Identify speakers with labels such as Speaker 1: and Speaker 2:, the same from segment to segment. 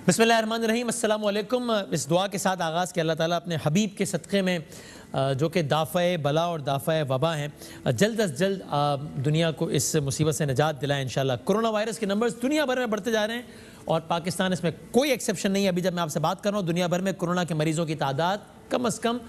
Speaker 1: बिस्मिल्लाहिर्रहमानिर्रहीम, अस्सलाम वालेकुम। इस दुआ के साथ आगाज़ किया, अल्लाह ताला अपने हबीब के सदक़े में जो कि दाफ़े बला और दाफ़े वबा हैं, जल्द अज जल्द दुनिया को इस मुसीबत से निजात दिलाएं इंशाअल्लाह। कोरोना वायरस के नंबर्स दुनिया भर में बढ़ते जा रहे हैं और पाकिस्तान इसमें कोई एक्सेप्शन नहीं है। अभी जब मैं आपसे बात कर रहा हूँ, दुनिया भर में कोरोना के मरीज़ों की तादाद कम अज़ कम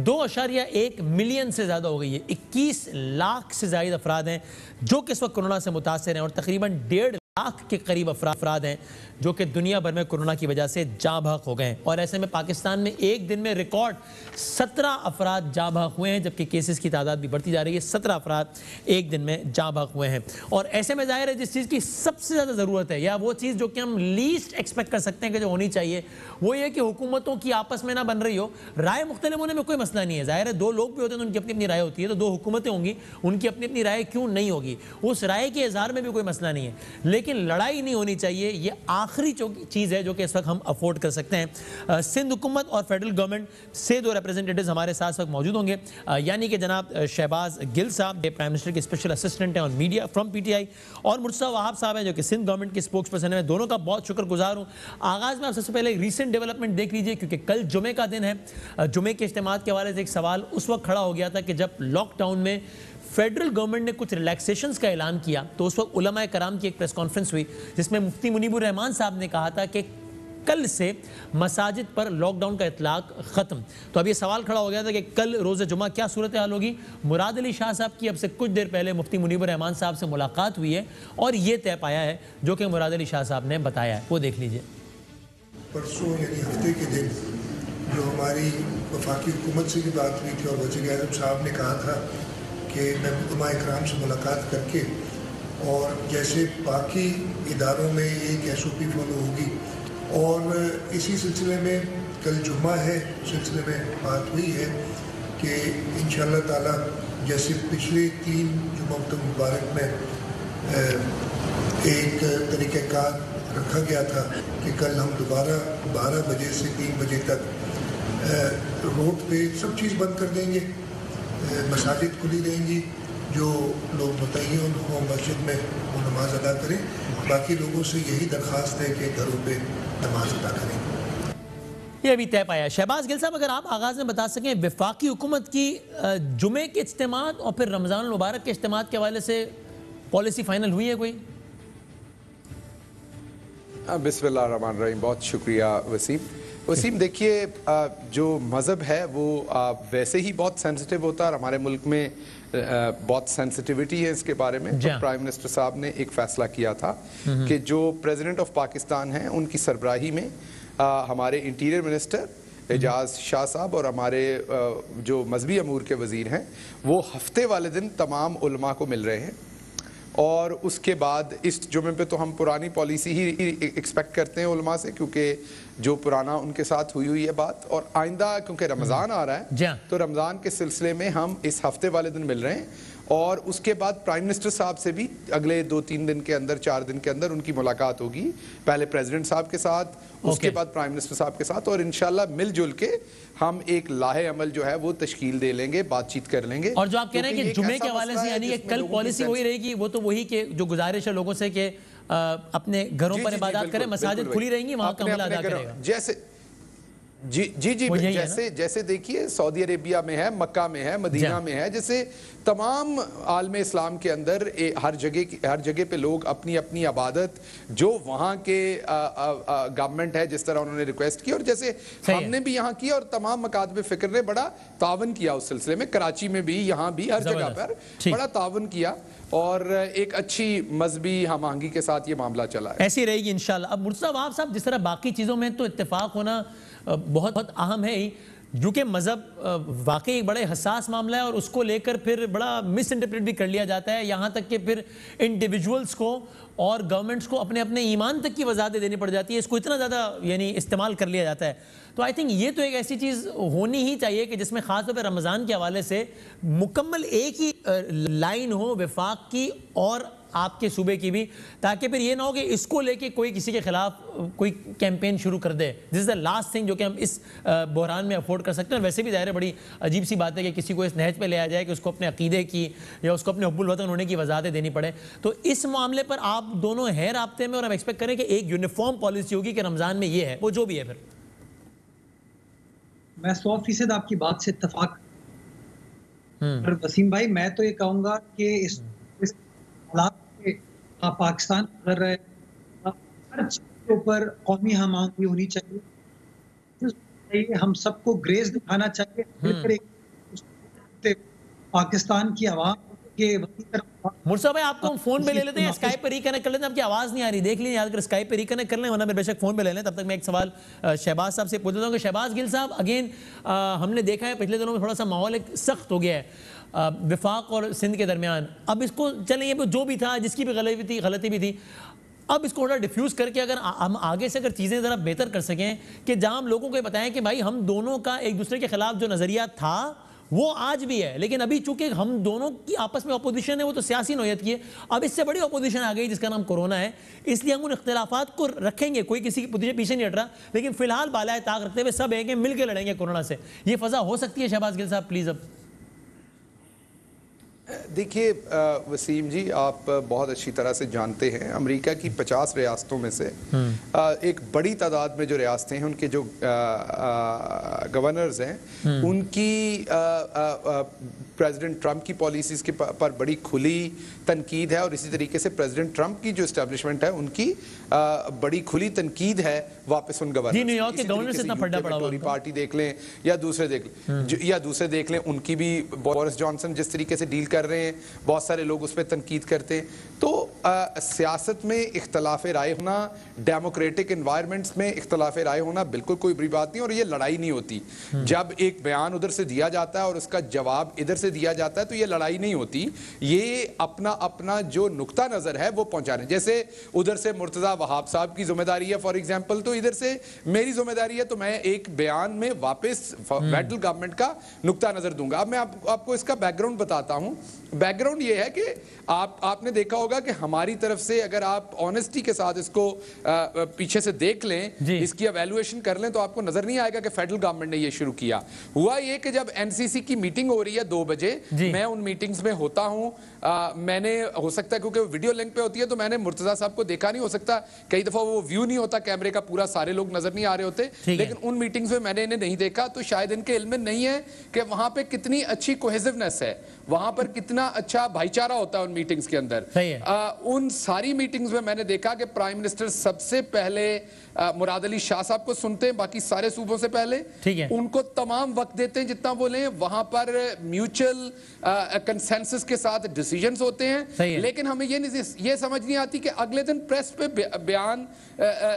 Speaker 1: 2.1 मिलियन से ज़्यादा हो गई है। 21 लाख से ज़ायद अफराद हैं जो कि इस वक्त कोरोना से मुतासर हैं और तकरीबन 1.5 लाख के करीब अफराद हैं जो कि दुनिया भर में कोरोना की वजह से जाँ बहक हो गए हैं। और ऐसे में पाकिस्तान में एक दिन में रिकॉर्ड 17 अफराद जाँ बहक हुए हैं, जबकि केसेस की तादाद भी बढ़ती जा रही है। 17 अफराद एक दिन में जाँ बहक हुए हैं। और ऐसे में जाहिर है जिस चीज़ की सबसे ज़्यादा ज़रूरत है, या वो चीज़ जो कि हम लीस्ट एक्सपेक्ट कर सकते हैं कि जो होनी चाहिए, वो ये कि हुकूमतों की आपस में ना बन रही हो। राय मुख्तलिफ होने में कोई मसला नहीं है, जाहिर है दो लोग भी होते हैं तो उनकी अपनी अपनी राय होती है, तो दो हुकूमतें होंगी, उनकी अपनी अपनी राय क्यों नहीं होगी, उस राय के इज़हार में भी कोई मसला नहीं है, लेकिन लड़ाई नहीं होनी चाहिए। ये आखिरी चीज़ है जो कि इस वक्त हम अफोर्ड कर सकते हैं। सिंध हुकूमत और फेडरल गवर्नमेंट से दो रिप्रेजेंटेटिव्स हमारे साथ वक्त मौजूद होंगे, यानी कि जनाब शहबाज गिल साहब प्राइम मिनिस्टर के स्पेशल असिस्टेंट हैं और मीडिया फ्रॉम PTI, और मुर्तज़ा वहाब साहब हैं जो कि सिंध गवर्नमेंट के स्पोक्स पर्सन हैं। दोनों का बहुत शुक्रगुजार हूँ। आगाज़ में आप सबसे पहले रिसेंट डेवलपमेंट देख लीजिए, क्योंकि कल जुमे का दिन है। जुमे के इज्तिमा के हवाले से एक सवाल उस वक्त खड़ा हो गया था कि जब लॉकडाउन में फेडरल गवर्नमेंट ने कुछ रिलैक्सेशंस का ऐलान किया, तो उस वक्त उलमा कराम की एक प्रेस कॉन्फ्रेंस हुई जिसमें मुफ्ती मुनीबुर रहमान साहब ने कहा था कि कल से मसाजिद पर लॉकडाउन का इतलाक ख़त्म। तो अब ये सवाल खड़ा हो गया था कि कल रोज़े जुमा क्या सूरत हाल होगी। मुराद अली शाह साहब की अब से कुछ देर पहले मुफ्ती मुनीबुर रहमान साहब से मुलाकात हुई है और ये तय पाया है जो कि मुराद अली शाह साहब ने बताया है, वो देख लीजिए।
Speaker 2: परसों यानी हफ्ते के दिन जो हमारी वफाकी हुकूमत से भी बात हुई थी और वज़ीर आज़म साहब ने कहा था कि मैं उलमा इकराम से मुलाकात करके, और जैसे बाकी इदारों में एक SOP फॉलो होगी, और इसी सिलसिले में कल जुम्मा है, उस सिलसिले में बात हुई है कि इंशाअल्लाह ताला जैसे पिछले 3 जुम्मतुल मुबारक में एक तरीक़ाकार रखा गया था कि कल हम दोबारा 12 बजे से 3 बजे तक रोड पे सब चीज़ बंद कर देंगे, मसाजिद खुली रहेंगी, जो लोग मुतय्यन हो मस्जिद में वो नमाज अदा करें। बाकी लोगों से यही दरख्वास्त है कि घरों पे नमाज अदा करें।
Speaker 1: ये अभी तय पाया। शहबाज गिल साहब, अगर आप आगाज़ में बता सकें, वफाकी हुकूमत की जुमे के इज्तिमात और फिर रमज़ान मुबारक के इज्तिमात के हवाले से पॉलिसी फाइनल हुई है कोई?
Speaker 3: बिस्मिल्लाहिर्रहमानिर्रहीम, बहुत शुक्रिया वसीम। देखिए, जो मज़हब है वो वैसे ही बहुत सेंसिटिव होता है और हमारे मुल्क में बहुत सेंसिटिविटी है इसके बारे में। तो प्राइम मिनिस्टर साहब ने एक फ़ैसला किया था कि जो प्रेसिडेंट ऑफ पाकिस्तान हैं उनकी सरबराही में हमारे इंटीरियर मिनिस्टर एजाज शाह साहब और हमारे जो मजहबी अमूर के वज़ीर हैं वो हफ्ते वाले दिन तमाम उलमा को मिल रहे हैं। और उसके बाद इस जुमे पे तो हम पुरानी पॉलिसी ही एक्सपेक्ट करते हैं उलमा से, क्योंकि जो पुराना उनके साथ हुई है बात, और आइंदा क्योंकि रमज़ान आ रहा है तो रमज़ान के सिलसिले में हम इस हफ्ते वाले दिन मिल रहे हैं। और उसके बाद प्राइम मिनिस्टर साहब से भी अगले 2-3 दिन के अंदर, 4 दिन के अंदर उनकी मुलाकात होगी, पहले प्रेसिडेंट साहब के साथ, उसके बाद प्राइम मिनिस्टर साहब के साथ, और इंशाल्लाह मिलजुल के हम एक लाहे अमल जो है वो तश्कील दे लेंगे, बातचीत कर लेंगे।
Speaker 1: और जो आप कह रहे हैं कि जुमे के हवाले से, यानी कि कल पॉलिसी वही रहेगी, वो तो वही के जो गुजारिश है लोगों से कि अपने घरों पर इबादत करें, मसाजिद खुली रहेंगी, वहाँ का अमल अदा करेगा।
Speaker 3: जैसे जैसे देखिए सऊदी अरेबिया में है, मक्का में है, मदीना में है, जैसे तमाम आलम इस्लाम के अंदर हर जगह पे लोग अपनी अपनी इबादत जो वहाँ के गवर्नमेंट है जिस तरह उन्होंने रिक्वेस्ट की, और जैसे हमने भी यहाँ किया, और तमाम मकातब फ़िक्र ने बड़ा तावन किया उस सिलसिले में, कराची में भी, यहाँ भी, हर जगह पर बड़ा तावन किया, और एक अच्छी मजहबी हमआहंगी के साथ ये मामला चला है।
Speaker 1: ऐसी रहेगी इंशाल्लाह। अब मुर्तज़ा वहाब साहब, जिस तरह बाकी चीज़ों में तो इत्तेफाक होना बहुत बहुत अहम है ही, जो कि मज़हब वाकई एक बड़े हसास मामला है और उसको लेकर फिर बड़ा मिस इंटरप्रेट भी कर लिया जाता है, यहाँ तक कि फिर इंडिविजुअल्स को और गवर्नमेंट्स को अपने अपने ईमान तक की वजाहतें देनी पड़ जाती है, इसको इतना ज़्यादा यानी इस्तेमाल कर लिया जाता है। तो आई थिंक ये तो एक ऐसी चीज़ होनी ही चाहिए कि जिसमें ख़ास तौर पर रमज़ान के हवाले से मुकम्मल एक ही लाइन हो वफाक की और आपके सूबे की भी, ताकि फिर ये ना हो कि इसको लेके कोई किसी के खिलाफ कोई कैंपेन शुरू कर दे। This is the last thing जो कि हम इस बहरान में अफोर्ड कर सकते हैं। और वैसे भी ज़ाहिर है बड़ी अजीब सी बात है कि किसी को इस नहज पे ले आ जाए कि उसको अपने अकीदे की या उसको अपने हुब्बुल वतन होने की वजाहतें देनी पड़े। तो इस मामले पर आप दोनों हैं राब्ते में और हम एक्सपेक्ट करें कि एक यूनिफॉर्म पॉलिसी होगी कि रमज़ान में ये है, वो जो भी है। फिर
Speaker 4: मैं 100% आपकी बात से इत्तेफाक। और वसीम भाई, मैं तो ये कहूँगा कि इस हालात के पाकिस्तान कर रहे हर चीज़ के ऊपर कौमी हमायती होनी चाहिए। हम सबको ग्रेस दिखाना चाहिए। पाकिस्तान की आवाम के
Speaker 1: मुर्सा भाई, आपको हम फोन पे ले लेते हैं, स्काइप पे रिकनेक्ट कर लेते हैं। आपकी आवाज़ नहीं आ रही, देख लीजिए, याद कर स्काइप पे रिकनेक्ट कर लें, वरना फिर बेशक फोन पे ले लें। तब तक मैं एक सवाल शहबाज साहब से पूछ लेता हूँ कि शहबाज गिल साहब, अगेन हमने देखा है पिछले दिनों में थोड़ा सा माहौल एक सख्त हो गया है विफाक और सिंध के दरमियान। अब इसको चलें, ये जो भी था, जिसकी भी गलती भी थी, अब इसको थोड़ा डिफ्यूज़ करके अगर हम आगे से अगर चीज़ें ज़रा बेहतर कर सकें कि जहाँ हम लोगों को बताएं कि भाई हम दोनों का एक दूसरे के खिलाफ जो नज़रिया था वो आज भी है, लेकिन अभी चूंकि हम दोनों की आपस में अपोजिशन है, वो तो सियासी नौयत की है। अब इससे बड़ी अपोजिशन आ गई जिसका नाम कोरोना है, इसलिए हम उन इख्तिलाफात को रखेंगे, कोई किसी के पीछे नहीं हट रहा, लेकिन फिलहाल बालाए ताक रखते हुए सब है कि मिल के लड़ेंगे कोरोना से। ये फजा हो सकती है शहबाज गिल साहब, प्लीज़। अब
Speaker 3: देखिए वसीम जी, आप बहुत अच्छी तरह से जानते हैं अमेरिका की 50 रियासतों में से एक बड़ी तादाद में जो रियासतें हैं उनके जो गवर्नर्स हैं उनकी प्रेसिडेंट ट्रंप की पॉलिसीज़ के पर बड़ी खुली तनकीद है, और इसी तरीके से प्रेसिडेंट ट्रंप की जो इस्टेब्लिशमेंट है उनकी बड़ी खुली तनकीद है वापस उन गवर्नर।
Speaker 1: न्यूयॉर्क के गवर्नर से इतना फड्डा पड़ा हुआ,
Speaker 3: पार्टी देख लें या दूसरे देख लें, उनकी भी बोरिस जॉनसन जिस तरीके से डील कर रहे हैं, बहुत सारे लोग उस पर तनकीद करते हैं। तो सियासत में इख्तलाफ राय होना, डेमोक्रेटिक एनवायरनमेंट्स में इख्तलाफ राय होना बिल्कुल कोई बुरी बात नहीं, और ये लड़ाई नहीं होती। जब एक बयान उधर से दिया जाता है और उसका जवाब इधर से दिया जाता है तो ये लड़ाई नहीं होती, ये अपना अपना जो नुक्ता नजर है वो पहुंचाने। जैसे उधर से मुर्तजा वहाब साहब की जिम्मेदारी है फॉर एग्जांपल, तो इधर से मेरी जिम्मेदारी है, तो मैं एक बयान में वापस फेडरल गवर्नमेंट का नुक्ता नजर दूंगा। अब मैं आपको इसका बैकग्राउंड बताता हूं। बैकग्राउंड ये है कि आपने देखा होगा कि हमारी तरफ से अगर आप ऑनेस्टी के साथ इसको पीछे से देख लें, इसकी एवेल्युएशन कर लें, तो आपको नजर नहीं आएगा कि फेडरल गवर्नमेंट ने ये शुरू किया। हुआ ये कि जब एनसीसी की मीटिंग हो रही है 2 बजे, मैं उन मीटिंग्स में होता हूं। मैंने हो सकता है क्योंकि वीडियो लिंक पे होती है तो मैंने मुर्तजा साहब को देखा नहीं, हो सकता कई दफा वो व्यू नहीं होता कैमरे का पूरा, सारे लोग नजर नहीं आ रहे होते, लेकिन उन मीटिंग्स में मैंने इन्हें नहीं देखा, तो शायद इनके इल्म में नहीं है कि वहां पे कितनी अच्छी कोहेसिवनेस है, वहां पर कितना अच्छा भाईचारा होता है उन मीटिंग्स के अंदर। उन सारी मीटिंग्स में मैंने देखा कि प्राइम मिनिस्टर सबसे पहले मुराद अली शाह साहब को सुनते हैं, बाकी सारे सूबों से पहले, उनको तमाम वक्त देते हैं जितना बोले, वहां पर म्यूचुअल कंसेंसस के साथ डिसीजंस होते हैं। लेकिन हमें ये समझ नहीं आती कि अगले दिन प्रेस पे बयान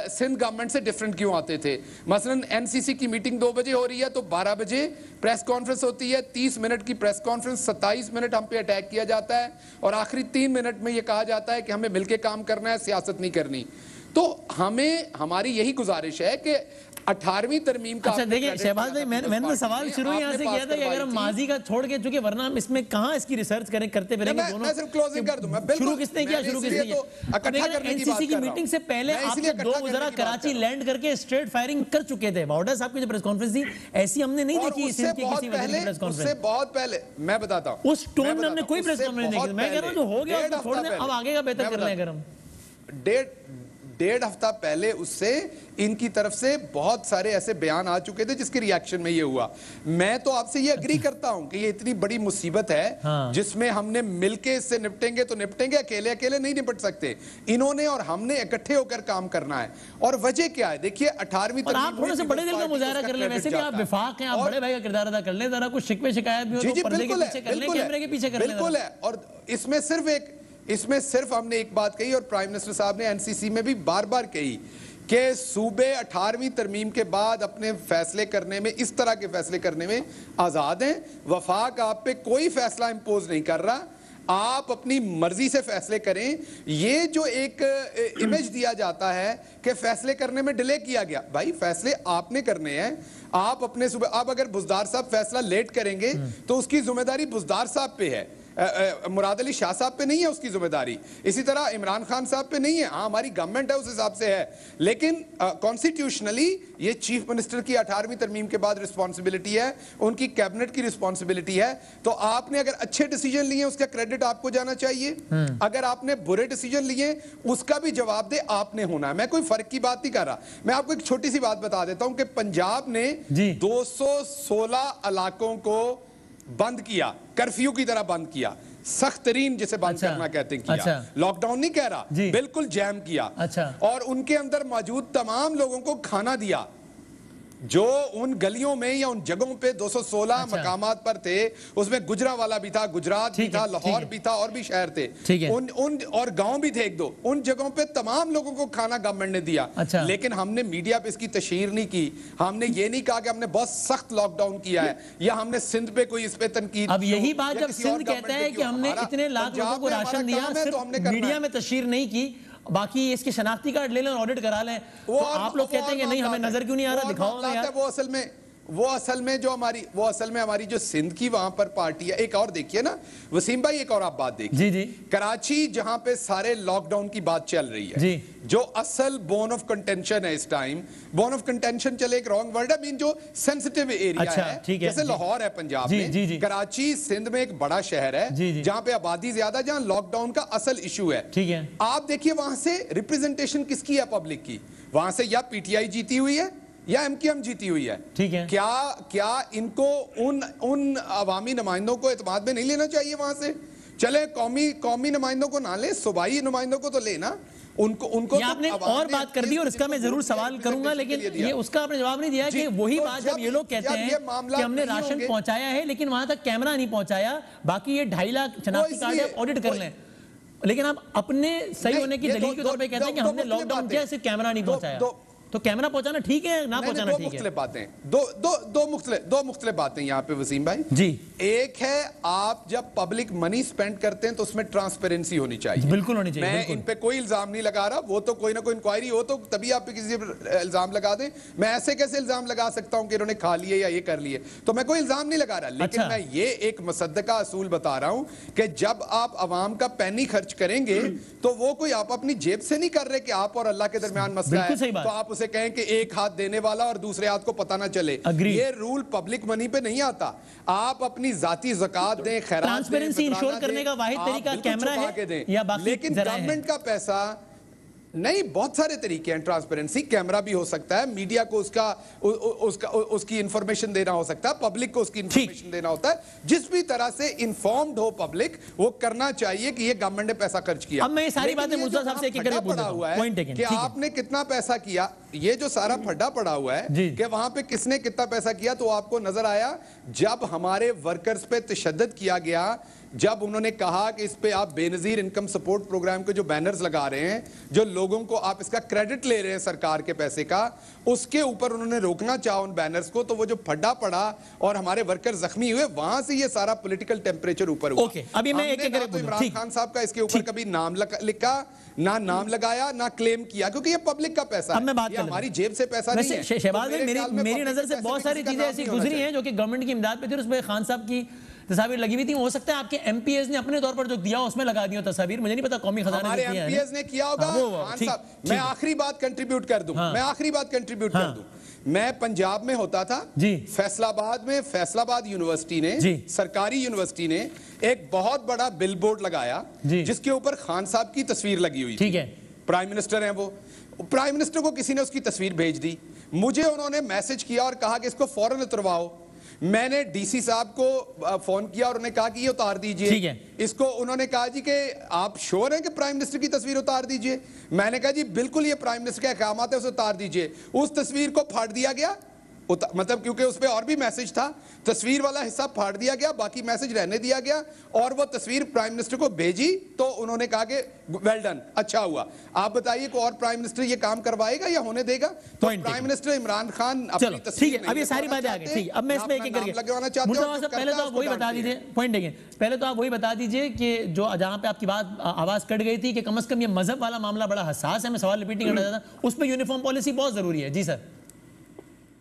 Speaker 3: सिंध गवर्नमेंट से डिफरेंट क्यों आते थे। मसलन एनसीसी की मीटिंग 2 बजे हो रही है तो 12 बजे प्रेस कॉन्फ्रेंस होती है, 30 मिनट की प्रेस कॉन्फ्रेंस, 27 मिनट हम पे अटैक किया जाता है, और आखिरी 3 मिनट में ये कहा जाता है कि हमें मिलकर काम करना है, सियासत नहीं करनी। तो हमारी यही गुजारिश है कि 18वीं तरमीम का।
Speaker 1: अच्छा देखिए शहबाज भाई, मैंने तो सवाल शुरू यहाँ से किया था कि अगर हम माजी का छोड़ के, चूंकि वरना हम इसमें कहाँ इसकी रिसर्च करते फिरेंगे दोनों।
Speaker 3: मैं सिर्फ क्लोजिंग कर दूं, मैं बिल्कुल
Speaker 1: शुरू किसने किया एनसीसी की मीटिंग से पहले आपके 2 वज़रा कराची लैंड करके स्ट्रेट फायरिंग कर चुके थे। बाउडा साहब की जो प्रेस कॉन्फ्रेंस थी ऐसी हमने नहीं देखी
Speaker 3: इससे बहुत पहले। मैं बताता हूं
Speaker 1: उस टोन में हमने कोई प्रेस कॉन्फ्रेंस नहीं देखी। मैं कह रहा हूं जो हो गया उसको छोड़ दें, अब आगे का बेहतर कर लें। अगर हम
Speaker 3: 1.5 हफ्ता पहले उससे इनकी तरफ से बहुत सारे ऐसे बयान आ चुके थे जिसके रिएक्शन में ये हुआ। मैं तो आपसे ये एग्री करता हूं कि ये इतनी बड़ी मुसीबत है जिसमें हमने मिलके इससे निपटेंगे तो निपटेंगे, अकेले अकेले नहीं निपट सकते। इन्होंने और हमने इकट्ठे होकर काम करना है। और वजह क्या है, देखिए 18वीं
Speaker 1: तरमीम, आप थोड़े से बड़े दिल का मुजाहरा कर ले, वैसे भी आप विफाक हैं, आप बड़े भाई का किरदार अदा कर ले, जरा कुछ शिकवे शिकायत भी हो तो पर्दे के पीछे कर ले, कैमरे के पीछे कर ले।
Speaker 3: बिल्कुल है। और इसमें सिर्फ हमने एक बात कही, और प्राइम मिनिस्टर साहब ने एनसीसी में भी बार बार कही कि सूबे 18वीं तरमीम के बाद अपने फैसले करने में, इस तरह के फैसले करने में आजाद हैं। वफाक आप पे कोई फैसला इंपोज नहीं कर रहा, आप अपनी मर्जी से फैसले करें। ये जो एक इमेज दिया जाता है कि फैसले करने में डिले किया गया, भाई फैसले आपने करने हैं। आप अपने सूबे, आप अगर बुजदार साहब फैसला लेट करेंगे तो उसकी जिम्मेदारी बुजदार साहब पे है। मुराद अली शाह साहब पे नहीं है उसकी जिम्मेदारी, इसी तरह इमरान खान साहब पे नहीं है। हाँ, हमारी गवर्नमेंट है उस हिसाब से है, लेकिन कॉन्स्टिट्यूशनली ये चीफ मिनिस्टर की 18वीं तरमीम के बाद रिस्पॉन्सिबिलिटी है, उनकी कैबिनेट की रिस्पॉन्सिबिलिटी है। तो आपने अगर अच्छे डिसीजन लिए उसका क्रेडिट आपको जाना चाहिए, अगर आपने बुरे डिसीजन लिए उसका भी जवाब दे आपने होना है। मैं कोई फर्क की बात नहीं कर रहा, मैं आपको एक छोटी सी बात बता देता हूं कि पंजाब ने 216 इलाकों को बंद किया, कर्फ्यू की तरह बंद किया, सख्त तरीन जिसे बंद करना कहते हैं किया। लॉकडाउन नहीं कह रहा, बिल्कुल जैम किया। और उनके अंदर मौजूद तमाम लोगों को खाना दिया जो उन गलियों में या उन जगहों पे 216 मकामात पर थे। उसमें गुजरांवाला भी था, गुजरात भी था, लाहौर भी था, और भी शहर थे, उन और गांव भी थे एक दो। उन जगहों पे तमाम लोगों को खाना गवर्नमेंट ने दिया। लेकिन हमने मीडिया पे इसकी तशहीर नहीं की, हमने ये नहीं कहा कि हमने बहुत सख्त लॉकडाउन किया है या हमने सिंध पे कोई इस पे तनकीद।
Speaker 1: अब यही बात जब सिंध कहता है कि हमने इतने लाख लोगों को राशन दिया, सिर्फ मीडिया में तशहीर नहीं की, बाकी इसके शनाख्ती कार्ड ले लें, ऑडिट करा लें, तो आप लोग कहते हैं कि नहीं हमें नजर क्यों नहीं आ रहा, दिखाओ ना यार।
Speaker 3: वो असल में हमारी जो सिंध की वहां पर पार्टी है। एक और देखिए ना वसीम भाई, एक और आप बात देखिए, जी कराची जहां पे सारे लॉकडाउन की बात चल रही है, जो असल बोन ऑफ कंटेंशन है इस टाइम, बोन ऑफ कंटेंशन चले एक रॉन्ग वर्ड है, मीन जो सेंसिटिव एरिया है, जैसे लाहौर है पंजाब में, कराची सिंध में एक बड़ा शहर है जहां पे आबादी ज्यादा, जहां लॉकडाउन का असल इशू है।
Speaker 1: ठीक है,
Speaker 3: आप देखिए वहां से रिप्रेजेंटेशन किसकी है पब्लिक की, वहां से या पीटीआई जीती हुई है या एमकेएम जीती हुई है।
Speaker 1: ठीक है,
Speaker 3: क्या इनको उन अवामी नुमाइंदों को एतमाद में नहीं लेना चाहिए वहां से? चले कौमी नुमाइंदों को ना ले, सूबाई नुमाइंदों को तो लेना। उनको
Speaker 1: आपने और बात कर दी और इसका मैं जरूर सवाल करूंगा, लेकिन ये उसका आपने जवाब नहीं दिया कि वही बात जब ये लोग कहते हैं कि हमने राशन पहुंचाया है लेकिन वहां तक कैमरा नहीं पहुंचाया, बाकी ये 2.5 लाख शनाख्ती कार्ड ऑडिट कर लें, लेकिन आप अपने सही होने की दलील के तौर पे कहते हैं कि हमने लॉकडाउन किया, सिर्फ कैमरा नहीं पहुंचाया। तो कैमरा पहुंचाना ठीक है, ना पहुंचाना ठीक है?
Speaker 3: दो मुख्तलिफ बातें यहाँ पे वसीम भाई जी। एक है आप जब पब्लिक मनी स्पेंड करते हैं तो उसमें ट्रांसपेरेंसी होनी चाहिए,
Speaker 1: बिल्कुल होनी चाहिए।
Speaker 3: मैं इन पे कोई इल्जाम नहीं लगा रहा, वो तो कोई ना कोई इंक्वायरी हो तो तभी आप पे किसी इल्जाम लगा दें। मैं ऐसे कैसे इल्जाम लगा सकता हूं कि इन्होंने खा लिए या ये कर लिए, तो मैं कोई इल्जाम नहीं लगा रहा। लेकिन मैं ये एक मुसद्दका असूल बता रहा हूं कि जब आप अवाम का पैनी खर्च करेंगे तो वो कोई आप अपनी जेब से नहीं कर रहे कि आप और अल्लाह के दरमियान मसला है तो आप उसे कहें कि एक हाथ देने वाला और दूसरे हाथ को पता ना चले। ये रूल पब्लिक मनी पे नहीं आता। आप अपनी जाती ज़कात दें, खैरात दें,
Speaker 1: ट्रांसपेरेंसी इंश्योर करने का वाहिद तरीका कैमरा है या बाकी?
Speaker 3: लेकिन गवर्नमेंट का पैसा नहीं, बहुत सारे तरीके हैं ट्रांसपेरेंसी। कैमरा भी हो सकता है, मीडिया को उसकी इंफॉर्मेशन देना हो सकता है, पब्लिक को उसकी इंफॉर्मेशन देना होता है। जिस भी तरह से इंफॉर्म्ड हो पब्लिक, वो करना चाहिए कि ये गवर्नमेंट ने पैसा खर्च किया।
Speaker 1: अब मैं ये सारी बातें मुर्तज़ा साहब से एक
Speaker 3: पड़ा हुआ है कि आपने कितना पैसा किया, ये जो सारा फड्डा पड़ा हुआ है कि वहां पे किसने कितना पैसा किया, तो आपको नजर आया जब हमारे वर्कर्स पे तशद्दुद किया गया, जब उन्होंने कहा कि इस पे आप बेनजीर इनकम सपोर्ट प्रोग्राम के जो बैनर्स लगा रहे हैं, जो लोगों को आप इसका क्रेडिट ले रहे हैं सरकार के पैसे का, उसके ऊपर उन्होंने रोकना चाहा उन बैनर्स को, तो वो जो फड्डा पड़ा और हमारे वर्कर जख्मी हुए, वहां से ये सारा पॉलिटिकल टेम्परेचर ऊपर हुआ।
Speaker 1: अभी मैं एक
Speaker 3: तो इमरान खान साहब का इसके ऊपर कभी नाम लिखा ना, नाम लगाया ना क्लेम किया, क्योंकि ये पब्लिक का पैसा है, हमारी जेब से पैसा नहीं है।
Speaker 1: शहबाज भाई, मेरी नजर से बहुत सारी चीजें ऐसी गुजरी हैं जो कि गवर्नमेंट की इमदाद पे थी, उसमें खान साहब की तस्वीर लगी हुई थी। हो सकता है आपके एमपीएस ने अपने तौर पर जो दिया उसमें लगा दी हो तस्वीर, मुझे नहीं पता कौमी खजाने
Speaker 3: हमारे एमपीएस ने किया होगा। मैं आखिरी बात कंट्रीब्यूट कर दूं, मैं पंजाब में होता था फैसलाबाद यूनिवर्सिटी ने, सरकारी यूनिवर्सिटी ने एक बहुत बड़ा बिल बोर्ड लगाया जिसके ऊपर खान साहब की तस्वीर लगी हुई। ठीक है, प्राइम मिनिस्टर हैं वो, प्राइम मिनिस्टर को किसी ने उसकी तस्वीर भेज दी, मुझे उन्होंने मैसेज किया और कहा कि इसको फौरन उतरवाओ। मैंने डीसी साहब को फोन किया और उन्होंने कहा कि ये उतार दीजिए इसको। उन्होंने कहा जी कि आप श्योर हैं कि प्राइम मिनिस्टर की तस्वीर उतार दीजिए? मैंने कहा जी बिल्कुल, ये प्राइम मिनिस्टर का अहकामात है, उसे उतार दीजिए। उस तस्वीर को फाड़ दिया गया, मतलब क्योंकि उस पर और भी मैसेज था, तस्वीर वाला हिस्सा फाड़ दिया गया, बाकी मैसेज रहने दिया गया, और वो तस्वीर प्राइम मिनिस्टर को भेजी तो उन्होंने कहा कि वेल डन, अच्छा हुआ। आप बताइए को और प्राइम मिनिस्टर ये काम करवाएगा या होने देगा? तो प्राइम मिनिस्टर इमरान खान अपनी तस्वीर,
Speaker 1: अब ये सारी बातें आ गई, ठीक है, अब मैं इसमें एक करके
Speaker 3: लगवाना चाहता हूं।
Speaker 1: पहले तो आप वही बता दीजिए, पॉइंट देखें, पहले तो आप वही बता दीजिए कि जो जहां पे आपकी बात आवाज कट गई थी कि कम से कम ये मजहब वाला मामला बड़ा हसास है, मैं सवाल रिपीट नहीं करना चाहता, उस पर यूनिफॉर्म पॉलिसी बहुत जरूरी है। जी सर।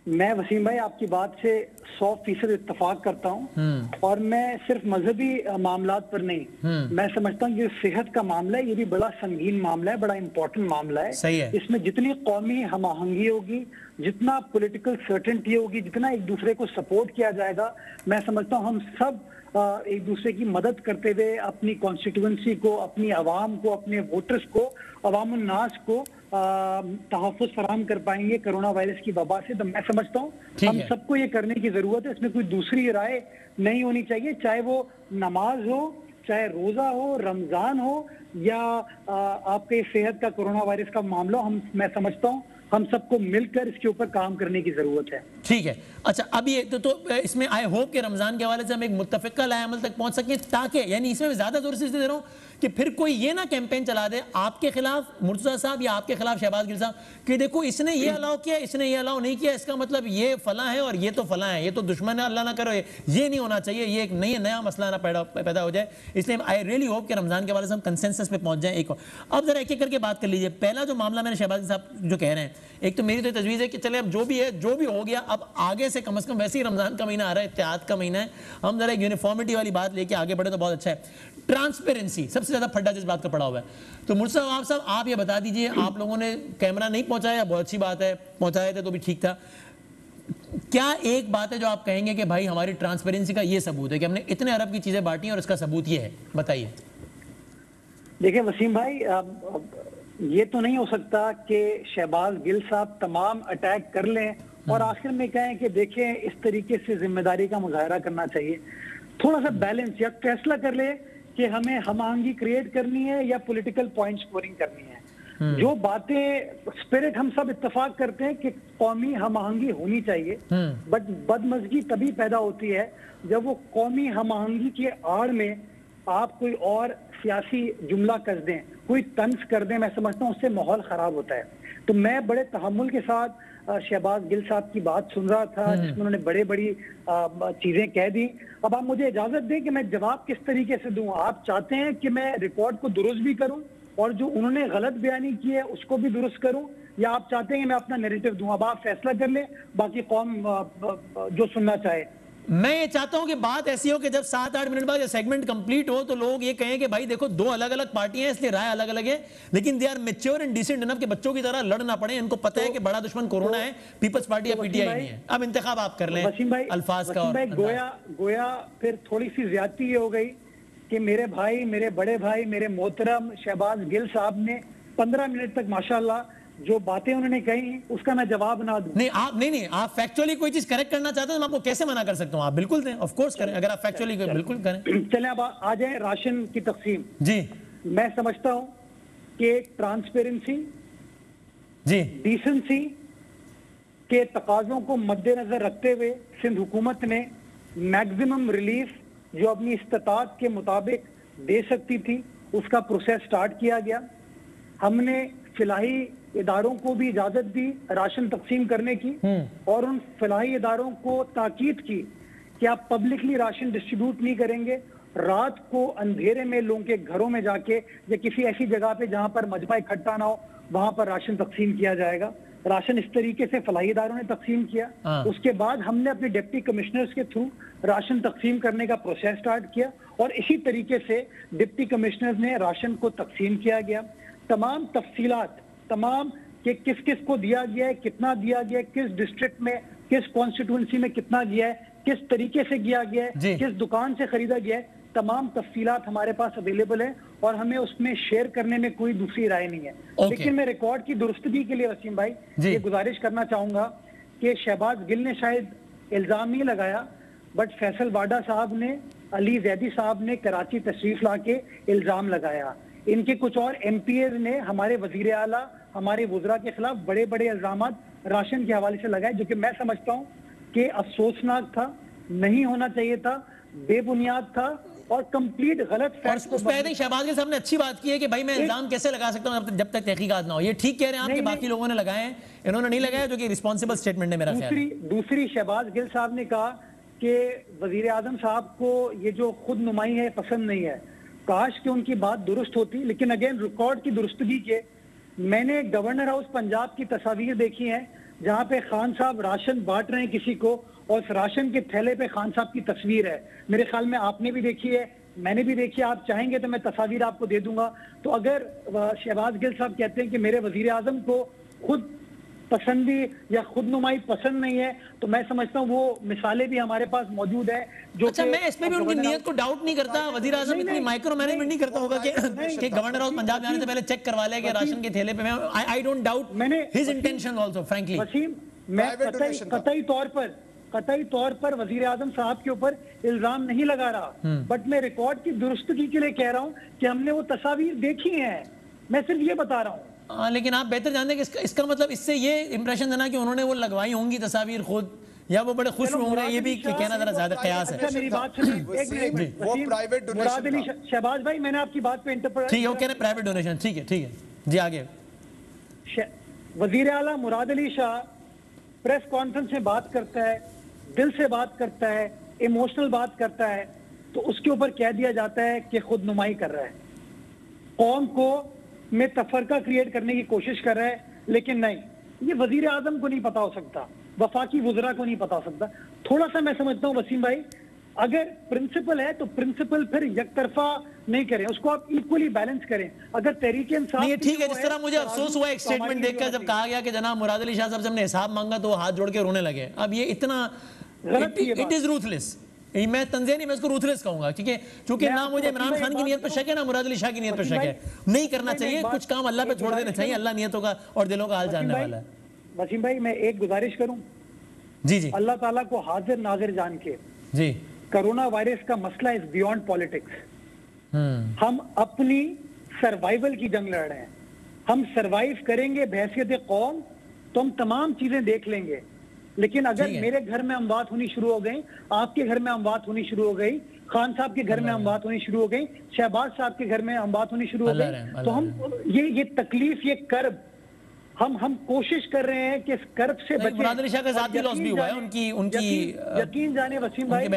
Speaker 5: मैं वसीम भाई आपकी बात से 100% इत्तेफाक करता हूँ और मैं सिर्फ मजहबी मामलात पर नहीं, मैं समझता हूँ ये सेहत का मामला है, ये भी बड़ा संगीन मामला है, बड़ा इंपॉर्टेंट मामला है।
Speaker 1: सही है।
Speaker 5: इसमें जितनी कौमी हम आहंगी होगी, जितना पॉलिटिकल सर्टेनिटी होगी, जितना एक दूसरे को सपोर्ट किया जाएगा, मैं समझता हूँ हम सब एक दूसरे की मदद करते हुए अपनी कॉन्स्टिट्यूएंसी को, अपनी आवाम को, अपने वोटर्स को, अवामुन नास को तहफ़्फ़ुज़ फराहम कर पाएंगे कोरोना वायरस की वबा से। तो मैं समझता हूँ हम सबको ये करने की जरूरत है, इसमें कोई दूसरी राय नहीं होनी चाहिए, चाहे वो नमाज हो, चाहे रोजा हो, रमजान हो या आपके सेहत का कोरोना वायरस का मामला। मैं समझता हूँ हम सबको मिलकर इसके ऊपर काम करने की जरूरत है।
Speaker 1: ठीक है। अच्छा, अब ये तो इसमें आई होप कि रमजान के हवाले से हम एक मुत्तफ़िक़ा लाए अमल तक पहुंच सकें, ताकि यानी इसमें ज्यादा जोर से दे रहा हूं कि फिर कोई ये ना कैंपेन चला दे आपके खिलाफ मुर्तज़ा साहब या आपके खिलाफ शहबाज गिल साहब कि देखो इसने ये अलाउ किया, इसने ये अलाउ नहीं किया, इसका मतलब ये फला है और ये तो फला है, ये तो दुश्मन है, अल्लाह ना करो ये नहीं होना चाहिए, ये एक नया मसला ना पैदा हो जाए। इसलिए आई रियली होप कि रमजान के हवाले से हम कंसेंसस पे पहुंच जाएं। एक अब जरा एक एक करके बात कर लीजिए। पहला जो मामला मैंने शहबाज साहब जो कह रहे हैं, एक तो मेरी तो तजवीज़ है कि चले अब जो भी है, जो भी हो गया, अब आगे से कम वैसे ही रमजान का महीना आ रहा है, इत्तेहाद का महीना है, हम जरा एक यूनिफॉर्मिटी वाली बात लेके आगे बढ़े तो बहुत अच्छा है। ट्रांसपेरेंसी सबसे ज्यादा फड्डा जिस बात का पड़ा हुआ है। तो मुर्तज़ा साहब आप ये बता दीजिए, आप लोगों ने कैमरा नहीं पहुंचाया, बहुत अच्छी बात है, पहुंचाए थे तो भी ठीक था। क्या एक बात है जो आप कहेंगे कि भाई हमारी ट्रांसपेरेंसी का ये सबूत है कि हमने इतने अरब की चीजें बांटी और इसका सबूत ये है? बताइए।
Speaker 5: देखिए वसीम भाई, ये तो नहीं हो सकता कि शहबाज गिल साहब तमाम अटैक कर लें और आखिर में कहें कि देखें इस तरीके से जिम्मेदारी का मुजाहरा करना चाहिए। थोड़ा सा बैलेंस या फैसला कर ले कि हमें हम आहंगी क्रिएट करनी है या पॉलिटिकल पॉइंट स्कोरिंग करनी है। जो बातें स्पिरिट हम सब इत्तेफाक करते हैं कि कौमी हम आहंगी होनी चाहिए, बट बदमज़गी तभी पैदा होती है जब वो कौमी हम आहंगी के आड़ में आप कोई और सियासी जुमला कर दें, कोई तंज कर दें। मैं समझता हूँ उससे माहौल खराब होता है। तो मैं बड़े तहम्मुल के साथ शहबाज गिल साहब की बात सुन रहा था जिसमें उन्होंने बड़ी चीजें कह दी। अब आप मुझे इजाजत दें कि मैं जवाब किस तरीके से दूं। आप चाहते हैं कि मैं रिकॉर्ड को दुरुस्त भी करूं और जो उन्होंने गलत बयानी की है उसको भी दुरुस्त करूं, या आप चाहते हैं कि मैं अपना नैरेटिव दूं? अब आप फैसला कर लें, बाकी कौम जो सुनना चाहे।
Speaker 1: मैं ये चाहता हूं कि बात ऐसी हो कि जब 7-8 मिनट बाद ये सेगमेंट कंप्लीट हो तो लोग ये कहें कि भाई देखो दो अलग अलग पार्टियां हैं, इसलिए राय अलग अलग है, लेकिन they are mature and decent enough कि बच्चों की तरह लड़ना पड़े। इनको पता है कि बड़ा दुश्मन कोरोना है, पीपल्स पार्टी या पीटीआई नहीं है। अब इंतखाब आप कर लें अल्फाज का। और
Speaker 5: गोया फिर थोड़ी सी ज्यादती ये हो गई कि मेरे भाई, मेरे बड़े भाई, मेरे मोहतरम शहबाज गिल साहब ने 15 मिनट तक माशाल्लाह जो बातें उन्होंने कही उसका मैं जवाब ना दूं।
Speaker 1: नहीं आप नहीं आप फैक्चुअली कोई चीज करेक्ट करना चाहते हैं तो मैं आपको कैसे मना कर सकता हूं? आप बिल्कुल दें, ऑफ कोर्स करें, अगर आप फैक्चुअली बिल्कुल करें।
Speaker 5: चलें अब आ जाए राशन की तकसीम।
Speaker 1: जी,
Speaker 5: मैं समझता हूं कि ट्रांसपेरेंसी,
Speaker 1: जी,
Speaker 5: डिसेंसी के तकाजों को मद्देनजर रखते हुए सिंध हुकूमत ने मैक्सिमम रिलीफ जो अपनी इस्तात के मुताबिक दे सकती थी उसका प्रोसेस स्टार्ट किया गया। हमने फिलहाई इदारों को भी इजाजत दी राशन तकसीम करने की और उन फलाही इदारों को ताकीद की कि आप पब्लिकली राशन डिस्ट्रीब्यूट नहीं करेंगे, रात को अंधेरे में लोगों के घरों में जाके या किसी ऐसी जगह पे जहां पर मजमा इकट्ठा ना हो वहां पर राशन तकसीम किया जाएगा। राशन इस तरीके से फलाही इदारों ने तकसीम किया। उसके बाद हमने अपने डिप्टी कमिश्नर्स के थ्रू राशन तकसीम करने का प्रोसेस स्टार्ट किया और इसी तरीके से डिप्टी कमिश्नर्स ने राशन को तकसीम किया गया। तमाम तफसीलात, तमाम कि किस किस को दिया गया है, कितना दिया गया है, किस डिस्ट्रिक्ट में, किस कॉन्स्टिट्यूंसी में कितना गया है, किस तरीके से किया गया है, किस दुकान से खरीदा गया है, तमाम तफसीलात हमारे पास अवेलेबल है और हमें उसमें शेयर करने में कोई दूसरी राय नहीं है। लेकिन मैं रिकॉर्ड की दुरुस्तगी के लिए वसीम भाई ये गुजारिश करना चाहूंगा कि शहबाज गिल ने शायद इल्जाम नहीं लगाया, बट फैसल वाडा साहब ने, अली जैदी साहब ने कराची तशरीफ ला के इल्जाम लगाया। इनके कुछ और एमपीए ने हमारे वजीर आला, हमारे वुज़रा के खिलाफ बड़े बड़े इल्जामात राशन के हवाले से लगाए, जो कि मैं समझता हूँ कि अफसोसनाक था, नहीं होना चाहिए था, बेबुनियाद था और कंप्लीट गलत फैक्ट।
Speaker 1: उस पर शहबाज साहब ने अच्छी बात की है कि भाई मैं इल्जाम कैसे लगा सकता हूं जब तक तहकीकात ना हो। ये ठीक कह रहे हैं आप कि बाकी लोगों ने लगाए हैं, इन्होंने नहीं लगाया, जो कि रिस्पॉन्सिबल स्टेटमेंट है मेरा ख्याल।
Speaker 5: दूसरी शहबाज गिल साहब ने कहा कि वजीर आजम साहब को ये जो खुद नुमाई है पसंद नहीं है। काश कि उनकी बात दुरुस्त होती, लेकिन अगेन रिकॉर्ड की दुरुस्तगी के मैंने गवर्नर हाउस पंजाब की तस्वीर देखी है जहां पे खान साहब राशन बांट रहे हैं किसी को, और उस राशन के थैले पे खान साहब की तस्वीर है। मेरे ख्याल में आपने भी देखी है, मैंने भी देखी है, आप चाहेंगे तो मैं तस्वीर आपको दे दूंगा। तो अगर शहबाज गिल साहब कहते हैं कि मेरे वजीर आजम को खुद पसंदी या खुद नुमाई पसंद नहीं है, तो मैं समझता हूँ वो मिसालें भी हमारे पास मौजूद है। जो
Speaker 1: अच्छा, मैं इसमें भी उनकी नीयत को डाउट नहीं करता। वजीर आजम इतनी माइक्रो मैनेजमेंट नहीं करता होगा कि गवर्नर ऑफ पंजाब जाने से पहले चेक करवा ले कि राशन के थैले पे। I don't doubt his intention also frankly.
Speaker 5: Waseem, मैं कतई तौर पर वजीर आजम साहब के ऊपर इल्जाम नहीं लगा रहा, बट मैं रिकॉर्ड की दुरुस्तगी के लिए कह रहा हूँ कि हमने वो तस्वीर देखी है। मैं सिर्फ ये बता रहा हूँ।
Speaker 1: लेकिन आप बेहतर जानते हैं कि इसका मतलब इससे ये इंप्रेशन देना कि उन्होंने वो लगवाई होंगी तस्वीर खुद, या वो बड़े खुश होंगे, ये भी कहना जरा ज्यादा कयास है।
Speaker 5: अच्छा, मेरी बात सुनिए एक मिनट।
Speaker 3: वो प्राइवेट
Speaker 5: मुराद अली शहबाज भाई, मैंने आपकी बात पे इंटरप्रेट,
Speaker 1: ठीक है, वो कह रहे हैं प्राइवेट डोनेशन। ठीक है जी, आगे।
Speaker 5: वजीर आला मुराद अली शाह प्रेस कॉन्फ्रेंस में बात करता है, दिल से बात करता है, इमोशनल बात करता है, तो उसके ऊपर कह दिया जाता है कि खुद नुमाई कर रहा है, कौम को में तफरका क्रिएट करने की कोशिश कर रहा है। लेकिन नहीं, ये वजीर आजम को नहीं पता हो सकता, वफाकी वुज़रा को नहीं पता हो सकता। थोड़ा सा मैं समझता हूँ वसीम भाई, अगर प्रिंसिपल है तो प्रिंसिपल फिर एक तरफा नहीं करें, उसको आप इक्वली बैलेंस करें। अगर तहरीक इंसाफ
Speaker 1: नहीं, ठीक है, जिस तरह मुझे अफसोस हुआ एक स्टेटमेंट देखकर जब कहा गया कि जनाब मुराद अली शाह साहब से हमने हिसाब मांगा तो वो हाथ जोड़ के रोने लगे। अब ये इतना इट इज रूथलेस। मैं तंज़िया नहीं, मैं इसको रूथलेस कहूंगा, ठीक है, क्योंकि ना मुझे इमरान खान की नियत पर शक है, ना मुराद अली शाह की नियत पर शक है। नहीं करना चाहिए, कुछ काम अल्लाह पे छोड़ देना चाहिए, अल्लाह नियतों का और दिलों का हाल जानने वाला है।
Speaker 5: वसीम भाई, मैं एक गुजारिश करूं,
Speaker 1: जी,
Speaker 5: अल्लाह ताला को हाजिर नाजिर जान के,
Speaker 1: जी,
Speaker 5: कोरोना वायरस का मसला इज बियॉन्ड पॉलिटिक्स। हम अपनी सर्वाइवल की जंग लड़ रहे हैं। हम सर्वाइव करेंगे बहैसियत कौम तो हम तमाम चीजें देख लेंगे, लेकिन अगर मेरे घर में अमवात होनी शुरू हो गई, आपके घर में अमवात होनी शुरू हो गई, खान साहब के घर में अमवात होनी शुरू हो गई, शहबाज साहब के घर में अमवात होनी शुरू हो गई, तो हम ये तकलीफ, ये कर्ब, हम कोशिश कर रहे हैं कि इस कर्ब से बचें।
Speaker 1: मुराद अली शाह का ज़ाती लॉस भी हुआ है, उनकी
Speaker 5: यकीन जाने वसीम भाई,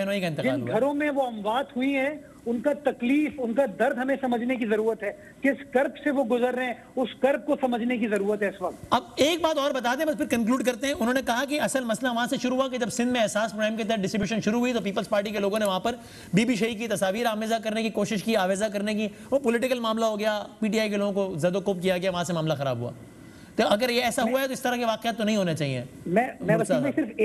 Speaker 5: जिन घरों में वो अमवात हुई है, उनका तकलीफ, उनका दर्द हमें समझने की जरूरत है। किस कर्ब से वो गुजर रहे हैं, उस कर्ब को समझने की जरूरत है इस वक्त।
Speaker 1: अब एक बात और बता दें, बस फिर कंक्लूड करते हैं। उन्होंने कहा कि असल मसला वहां से शुरू हुआ कि जब सिंध में एहसास प्रोग्राम के तहत डिस्ट्रीब्यूशन शुरू हुई तो पीपल्स पार्टी के लोगों ने वहां पर बीबी शही की तस्वीर आमेजा करने की कोशिश की, आवेजा करने की। वो पॉलिटिकल मामला हो गया, पीटीआई के लोगों को जदोकोब किया गया, वहां से मामला खराब हुआ। तो अगर ये ऐसा हुआ है तो इस तरह के वाकयात तो नहीं होने चाहिए।
Speaker 5: मैं वसीम भाई सिर्फ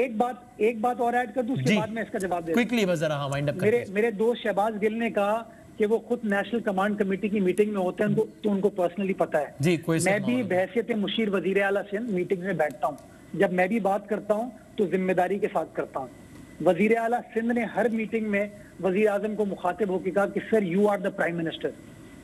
Speaker 5: एक बात और ऐड कर दूं, उसके बाद मैं इसका जवाब दे दूं।
Speaker 1: क्विकली बस जरा, हाँ, वाइंड अप
Speaker 5: करते हैं। मेरे दोस्त शहबाज गिल ने कहा कि वो खुद नेशनल कमांड कमेटी की मीटिंग में होते हैं, तो उनको पर्सनली पता है।
Speaker 1: जी,
Speaker 5: मैं भी बहैसियत मुशीर वजीर आला सिंध मीटिंग में बैठता हूँ। जब मैं भी बात करता हूँ तो जिम्मेदारी के साथ करता हूँ। वजीर आला सिंध ने हर मीटिंग में वजीर आजम को मुखातिब होकर कहा कि sir, you are the prime minister,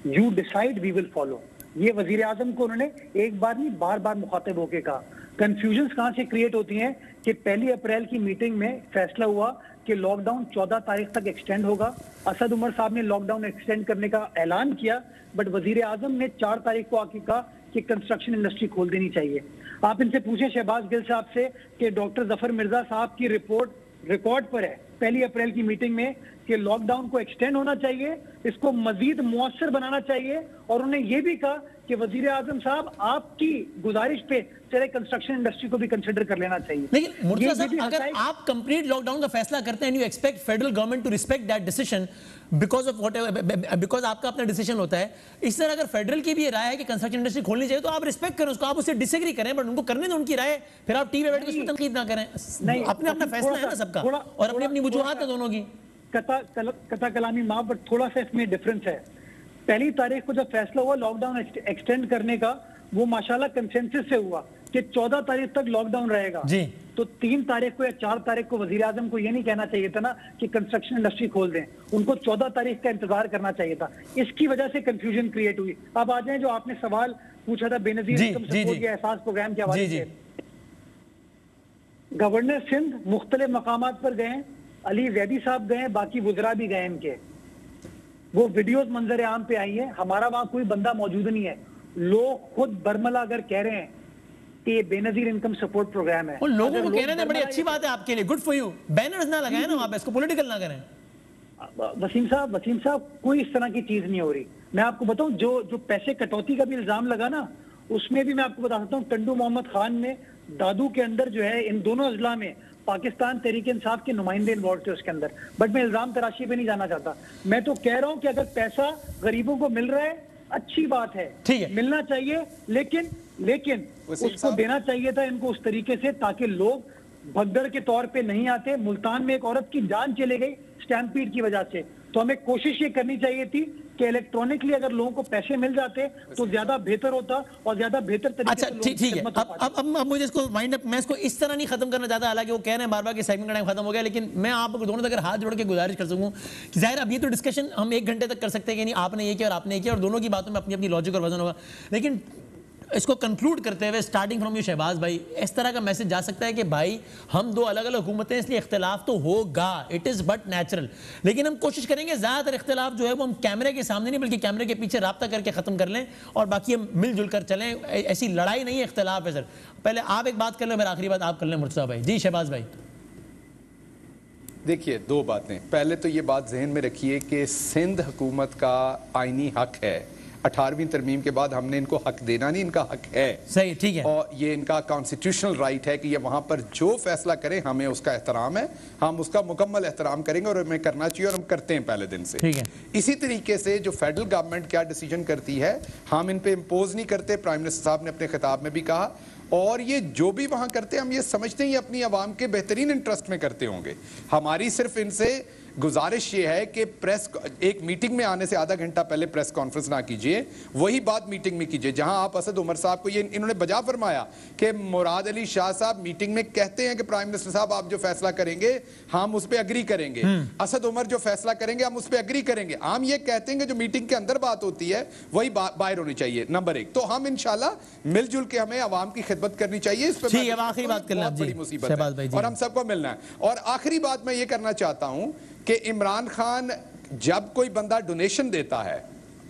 Speaker 5: you decide, we will follow. ये वजीर आजम को उन्होंने एक बार नहीं, बार बार मुखातिब होकर कहा। कंफ्यूजन्स कहाँ से क्रिएट होती हैं कि 1 अप्रैल की मीटिंग में फैसला हुआ कि लॉकडाउन 14 तारीख तक एक्सटेंड होगा। असद उमर साहब ने लॉकडाउन एक्सटेंड करने का ऐलान किया, बट वजीर आजम ने 4 तारीख को आके कहा कि कंस्ट्रक्शन इंडस्ट्री खोल देनी चाहिए। आप इनसे पूछें शहबाज गिल साहब से कि डॉक्टर जफर मिर्जा साहब की रिपोर्ट रिकॉर्ड पर है 1 अप्रैल की मीटिंग में कि लॉकडाउन को एक्सटेंड होना चाहिए, इसको मजीद मुअस्सर बनाना चाहिए, और उन्होंने ये भी कहा कि वजीर आजम साहब, आपकी गुजारिश पे चले कंस्ट्रक्शन इंडस्ट्री को भी कंसिडर कर लेना चाहिए।
Speaker 1: लेकिन मुर्तजा साहब, अगर आप कंप्लीट लॉकडाउन का फैसला करते हैं, you expect federal government to respect that decision because of whatever, because आपका अपना डिसीजन होता है। इस तरह अगर फेडरल की भी राय है कि कंस्ट्रक्शन इंडस्ट्री खोलनी चाहिए तो आप रिस्पेक्ट करें उसको, आप उससे डिसएग्री करें, बट उनको करने दें उनकी राय। फिर आप टीवी पे बैठ के उसकी तनकीद ना करें। अपने अपना फैसला है ना सबका, और अपनी अपनी वजूहात है दोनों की।
Speaker 5: कथा कलामी माफ, बट थोड़ा सा इसमें डिफरेंस है। 1 तारीख को जब फैसला हुआ लॉकडाउन एक्सटेंड करने का, वो माशाल्लाह कंसेंसस से हुआ कि 14 तारीख तक लॉकडाउन रहेगा
Speaker 1: जी।
Speaker 5: तो 3 तारीख को या 4 तारीख को वजीर आजम को ये नहीं कहना चाहिए था ना कि कंस्ट्रक्शन इंडस्ट्री खोल दें, उनको 14 तारीख का इंतजार करना चाहिए था। इसकी वजह से कंफ्यूजन क्रिएट हुई। अब आ जाए जो आपने सवाल पूछा था बेनजीर इनकम सपोर्ट या एहसास प्रोग्राम के हवाले से। गवर्नर सिंध मुख्तलिफ मकामात पर गए, अली जैदी साहब गए, बाकी वुज़रा भी गए इनके। वो वीडियोस मंजर आम पे आई है, हमारा वहां कोई बंदा मौजूद नहीं है। लोग खुद बरमला अगर कह रहे हैं कि ये बेनजीर इनकम सपोर्ट प्रोग्राम है,
Speaker 1: उन लोगों को कहने दें, बड़ी अच्छी बात है आपके लिए, गुड फॉर यू। बैनर्स ना लगाएं ना वहां पे, इसको पॉलिटिकल ना करें।
Speaker 5: वसीम साहब कोई इस तरह की चीज नहीं हो रही। मैं आपको बताऊं, जो पैसे कटौती का भी इल्जाम लगा ना, उसमें भी मैं आपको बता सकता हूँ टंडू मोहम्मद खान ने दादू के अंदर जो है इन दोनों अजला में पाकिस्तान तहरीक इंसाफ के नुमाइंदे इन्वॉल्व थे उसके अंदर। बट मैं इल्जाम तराशी पे नहीं जाना चाहता, मैं तो कह रहा हूं कि अगर पैसा गरीबों को मिल रहा है अच्छी बात है,
Speaker 1: ठीक है,
Speaker 5: मिलना चाहिए, लेकिन उसको देना चाहिए था इनको उस तरीके से ताकि लोग भगदड़ के तौर पे नहीं आते। मुल्तान में एक औरत की जान चली गई स्टैम्पीड की वजह से, तो हमें कोशिश ये करनी चाहिए थी कि इलेक्ट्रॉनिकली अगर लोगों को पैसे मिल जाते तो ज्यादा बेहतर होता और ज्यादा बेहतर तरीके
Speaker 1: अच्छा
Speaker 5: से लोगों की
Speaker 1: ठीक है।
Speaker 5: खिदमत हो पाती।
Speaker 1: अब मुझे इसको वाइंड अप, मैं इसको इस तरह नहीं खत्म करना चाहता, हालांकि वो कह रहे हैं बार बार कि सेगमेंट का टाइम खत्म हो गया, लेकिन मैं आप दोनों तक अगर हाथ जोड़ के गुजारिश कर सकूं कि जाहिर अब ये तो डिस्कशन हम 1 घंटे तक कर सकते हैं कि नहीं आपने ये किया और आपने ये किया और दोनों की बातों में अपनी अपनी लॉजिक और वजन होगा, लेकिन इसको कंक्लूड करते हुए स्टार्टिंग फ्रॉम यू शहबाज भाई, इस तरह का मैसेज जा सकता है कि भाई हम दो अलग अलग हुकूमतें इसलिए इख्तिलाफ तो होगा, इट इज़ बट नेचुरल, लेकिन हम कोशिश करेंगे ज़्यादातर इख्तिलाफ जो है वो हम कैमरे के सामने नहीं बल्कि कैमरे के पीछे राब्ता करके ख़त्म कर लें और बाकी हम मिलजुल कर चलें। ऐसी लड़ाई नहीं है, इख्तिलाफ है सर। पहले आप एक बात कर लें, फिर आखिरी बात आप कर लें मुर्तज़ा भाई। जी शहबाज भाई।
Speaker 3: देखिए 2 बातें, पहले तो ये बात जहन में रखिए कि सिंध हुकूमत का आईनी हक है, 18वीं तरमीम के बाद हमने इनको हक देना नहीं, इनका हक है,
Speaker 1: सही, ठीक है, और
Speaker 3: ये इनका कॉन्स्टिट्यूशनल राइट है कि ये वहां पर जो फैसला करें हमें उसका एहतराम है, हम उसका मुकम्मल एहतराम करेंगे और हमें करना चाहिए और हम करते हैं पहले दिन से,
Speaker 1: ठीक है।
Speaker 3: इसी तरीके से जो फेडरल गवर्नमेंट क्या डिसीजन करती है हम इन पे इम्पोज नहीं करते, प्राइम मिनिस्टर साहब ने अपने खिताब में भी कहा, और ये जो भी वहां करते हैं हम ये समझते हैं ये अपनी आवाम के बेहतरीन इंटरेस्ट में करते होंगे। हमारी सिर्फ इनसे गुजारिश ये है कि प्रेस एक मीटिंग में आने से आधा घंटा पहले प्रेस कॉन्फ्रेंस ना कीजिए, वही बात मीटिंग में कीजिए जहां आप असद उमर साहब को ये इन्होंने बजा फरमाया कि मुराद अली शाह साहब मीटिंग में कहते हैं कि प्राइम मिनिस्टर साहब आप जो फैसला करेंगे हम उस पर अग्री करेंगे, असद उमर जो फैसला करेंगे हम उस पर अग्री करेंगे। हम ये कहते हैं कि जो मीटिंग के अंदर बात होती है वही बाहर होनी चाहिए, नंबर 1। तो हम इंशाल्लाह मिलजुल के हमें आवाम की खिदमत करनी चाहिए, इस पर
Speaker 1: आखिरी बात कर लें,
Speaker 3: बड़ी मुसीबत है और हम सबको मिलना है। और आखिरी बात मैं ये करना चाहता हूं कि इमरान खान जब कोई बंदा डोनेशन देता है,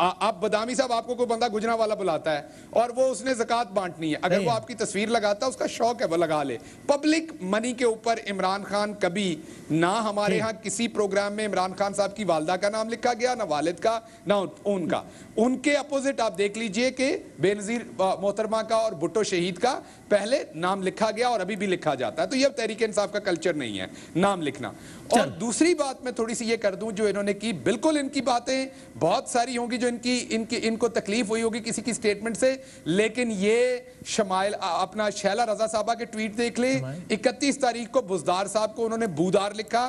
Speaker 3: आप बदामी साहब आपको कोई बंदा गुजरावाला बुलाता है और वो उसने ज़कात बांटनी है, अगर वो आपकी तस्वीर लगाता है उसका शौक है वो लगा ले। पब्लिक मनी के ऊपर इमरान खान कभी ना, हमारे यहाँ किसी प्रोग्राम में इमरान खान साहब की वालदा का नाम लिखा गया, ना वालिद का, ना उनका। उनके अपोजिट आप देख लीजिए कि बेनजीर मोहतरमा का और भुट्टो शहीद का पहले नाम लिखा गया और अभी भी लिखा जाता है। तो यह तहरीक इंसाफ का कल्चर नहीं है नाम लिखना। और दूसरी बात मैं थोड़ी सी ये कर दूं, जो इन्होंने की, बिल्कुल इनकी बातें बहुत सारी होंगी जो इनको तकलीफ हुई होगी किसी की स्टेटमेंट से, लेकिन ये शमाइल अपना शैला रजा साहबा के ट्वीट देख ले, 31 तारीख को बुजदार साहब को उन्होंने बूदार लिखा,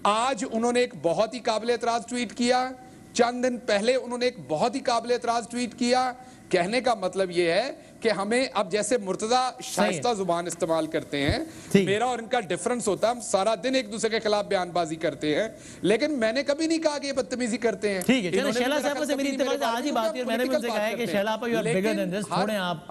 Speaker 3: आज उन्होंने एक बहुत ही काबिल एतराज ट्वीट किया, चंद दिन पहले उन्होंने एक बहुत ही काबिल एतराज ट्वीट किया। कहने का मतलब यह है कि हमें अब जैसे मुर्तजा शाइस्ता जुबान इस्तेमाल करते हैं, मेरा और इनका डिफरेंस होता है, हम सारा दिन एक दूसरे के खिलाफ बयानबाजी करते हैं, लेकिन मैंने कभी नहीं कहा कि ये बदतमीजी करते हैं।
Speaker 1: ठीक है, चलो शैला साहब से मेरी इत्तेफाक आज ही बात है, मैंने भी उनसे कहा है कि शैला आप, you are bigger than this, छोड़ें आप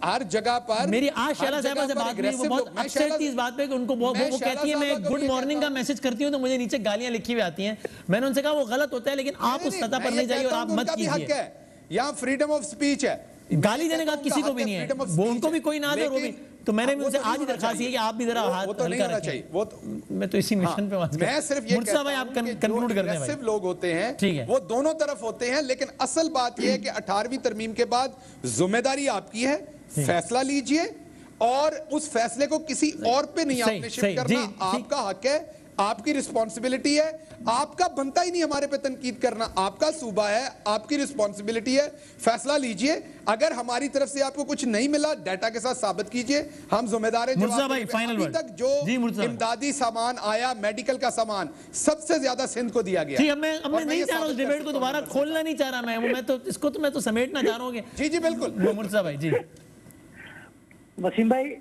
Speaker 3: हर जगह पर।
Speaker 1: मेरी आज शैला साहब से बात हुई, वो बहुत अपसेट थी इस बात पे कि उनको वो कहती है मैं गुड मॉर्निंग का मैसेज करती हूं तो मुझे नीचे गालियां लिखी हुई आती हैं। मैंने उनसे कहा वो गलत होता है, लेकिन आप उस सतह पर नहीं जाइए और आप मत कीजिए।
Speaker 3: यहाँ फ्रीडम ऑफ स्पीच है,
Speaker 1: गाली देने का किसी को भी नहीं है, वो उनको भी कोई ना दे, वो भी। तो मैंने उनसे आज ही दरखास्त की है कि आप भी जरा हाथ हल्का रखें। वो मैं तो इसी मिशन पे बात कर,
Speaker 3: मैं सिर्फ ये कहता हूं
Speaker 1: भाई आप कंक्लूड कर दें भाई।
Speaker 3: सिर्फ लोग होते हैं,
Speaker 1: ठीक है,
Speaker 3: वो दोनों तरफ होते हैं, लेकिन असल बात ये है कि 18वीं तरमीम के बाद जिम्मेदारी आपकी है, फैसला लीजिए और उस फैसले को किसी और पे नहीं आपने शिफ्ट करना, आपका हक है, आपकी रिस्पॉन्सिबिलिटी है, आपका बनता ही नहीं हमारे पे तनकीद करना, आपका सूबा है, आपकी रिस्पॉन्सिबिलिटी है, फैसला लीजिए। अगर हमारी तरफ से आपको कुछ नहीं मिला डाटा के साथ साबित कीजिए, हम जिम्मेदार हैं। अभी तक जो इमदादी सामान आया, मेडिकल का सामान सबसे ज्यादा सिंध को दिया गया।
Speaker 1: मैं नहीं चाह रहा उस डिबेट को दोबारा खोलना नहीं चाह रहा, मैं तो इसको तो मैं तो समेटना चाह रहा हूँ।
Speaker 3: जी जी बिल्कुल
Speaker 1: मुर्तजा भाई। जी
Speaker 5: वसीम भाई,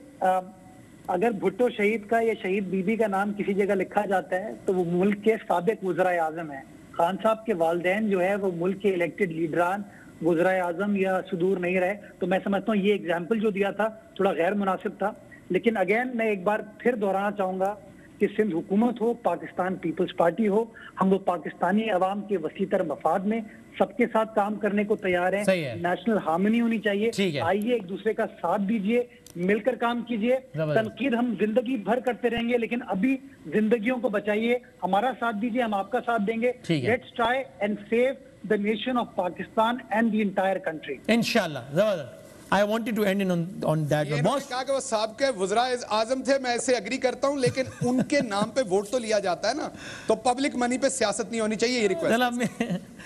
Speaker 5: अगर भुट्टो शहीद का या शहीद बीबी का नाम किसी जगह लिखा जाता है तो वो मुल्क के साबिक वज़राए आज़म है। खान साहब के वालिदैन जो है वो मुल्क के इलेक्टेड लीडरान वज़राए आज़म या सुदूर नहीं रहे, तो मैं समझता हूँ ये एग्जाम्पल जो दिया था थोड़ा गैर मुनासिब था। लेकिन अगेन मैं एक बार फिर दोहराना चाहूँगा कि सिंध हुकूमत हो, पाकिस्तान पीपल्स पार्टी हो, हम वो पाकिस्तानी अवाम के वसीतर मफाद में सबके साथ काम करने को तैयार हैं। नेशनल हार्मनी होनी चाहिए। आइए एक दूसरे का साथ दीजिए, मिलकर काम कीजिए। तनकीद हम जिंदगी भर करते रहेंगे, लेकिन अभी जिंदगियों को बचाइए, हमारा साथ दीजिए, हम आपका साथ देंगे। Let's try and save the nation of Pakistan and the entire country.
Speaker 1: इंशाल्लाह। जबरदस्त। I wanted to end in on that.
Speaker 3: ये
Speaker 1: Boss,
Speaker 3: कहा कि वो साबिक़ वज़रा आज़म थे, मैं इससे एग्री करता हूं, लेकिन उनके नाम पे वोट तो लिया जाता है ना, तो पब्लिक मनी पे सियासत नहीं होनी चाहिए, ये रिक्वेस्ट।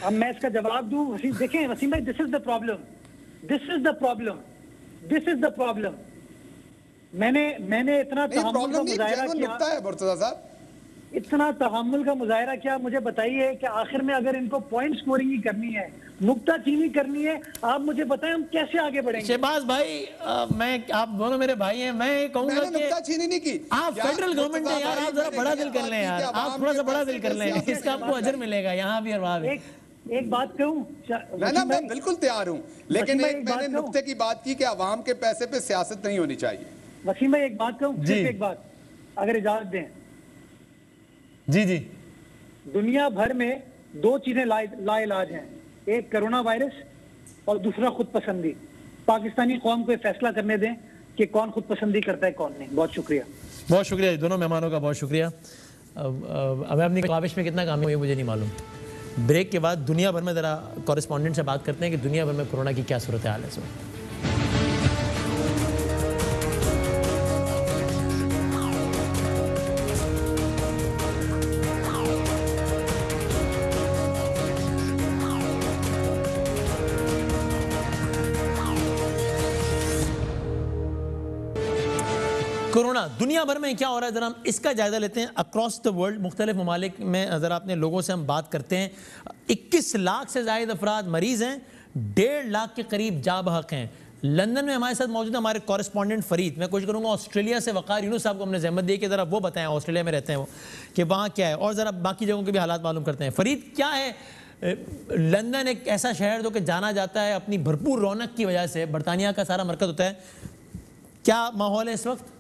Speaker 5: अब मैं इसका जवाब दूं। देखें वसीम भाई, this is the problem, this is the problem, this is the problem. मैंने इतना तहम्मुल का मुजाहिरा किया,
Speaker 3: मुर्तज़ा साहब,
Speaker 5: इतना तहम्मुल का मुजाहिरा किया। मुझे बताइए कि आखिर में अगर इनको पॉइंट स्कोरिंग ही करनी है, नुक्ताचीनी करनी है, आप मुझे बताएं हम कैसे आगे बढ़ेंगे।
Speaker 1: शहबाज भाई, आप दोनों मेरे भाई हैं, मैं कहूंगा कि
Speaker 3: नुक्ताचीनी नहीं की,
Speaker 1: आप फेडरल गवर्नमेंट है यार, आप जरा बड़ा दिल कर लें यार, आप थोड़ा सा बड़ा दिल कर लें, इसका आपको अजर मिलेगा यहाँ भी और वहाँ भी।
Speaker 5: एक बात कहूं,
Speaker 3: मैं बिल्कुल तैयार हूं, लेकिन एक मैंने नुक्ते की बात की कि अवाम के पैसे पे सियासत नहीं होनी चाहिए।
Speaker 5: वसीम भाई एक बात कहूं, सिर्फ एक बात, अगर इजाजत दें।
Speaker 1: जी जी,
Speaker 5: दुनिया भर में दो चीजें लाइलाज हैं, एक कोरोना वायरस और दूसरा खुद पसंदी। पाकिस्तानी कौम को फैसला करने दें कि कौन खुद पसंदी करता है कौन नहीं। बहुत शुक्रिया,
Speaker 1: बहुत शुक्रिया दोनों मेहमानों का, बहुत शुक्रिया। अब अपनी काविश में कितना कामयाब हुई मुझे नहीं मालूम। ब्रेक के बाद दुनिया भर में ज़रा कॉरेस्पॉन्डेंट से बात करते हैं कि दुनिया भर में कोरोना की क्या सूरत हाल है इस वक्त। कोरोना दुनिया भर में क्या हो रहा है, ज़रा हम इसका जायज़ा लेते हैं। अक्रॉस द वर्ल्ड मुख्तलिफ ममालिक में ज़रा अपने लोगों से हम बात करते हैं। 21 लाख से ज़ायद अफराद मरीज़ हैं, 1.5 लाख के करीब जाब हक हैं। लंदन में हमारे साथ मौजूद है हमारे कॉरेस्पॉन्डेंट फरीद। मैं कोशिश करूँगा ऑस्ट्रेलिया से वक़ार यूनुस साहब को हमने जहमत दी कि ज़रा वो बताएं, ऑस्ट्रेलिया में रहते हैं वो, कि वहाँ क्या है, और ज़रा बाकी जगहों के भी हालात मालूम करते हैं। फरीद, क्या है लंदन एक ऐसा शहर जो कि जाना जाता है अपनी भरपूर रौनक की वजह से, बरतानिया का सारा मरकज़ होता है, क्या माहौल है इस वक्त?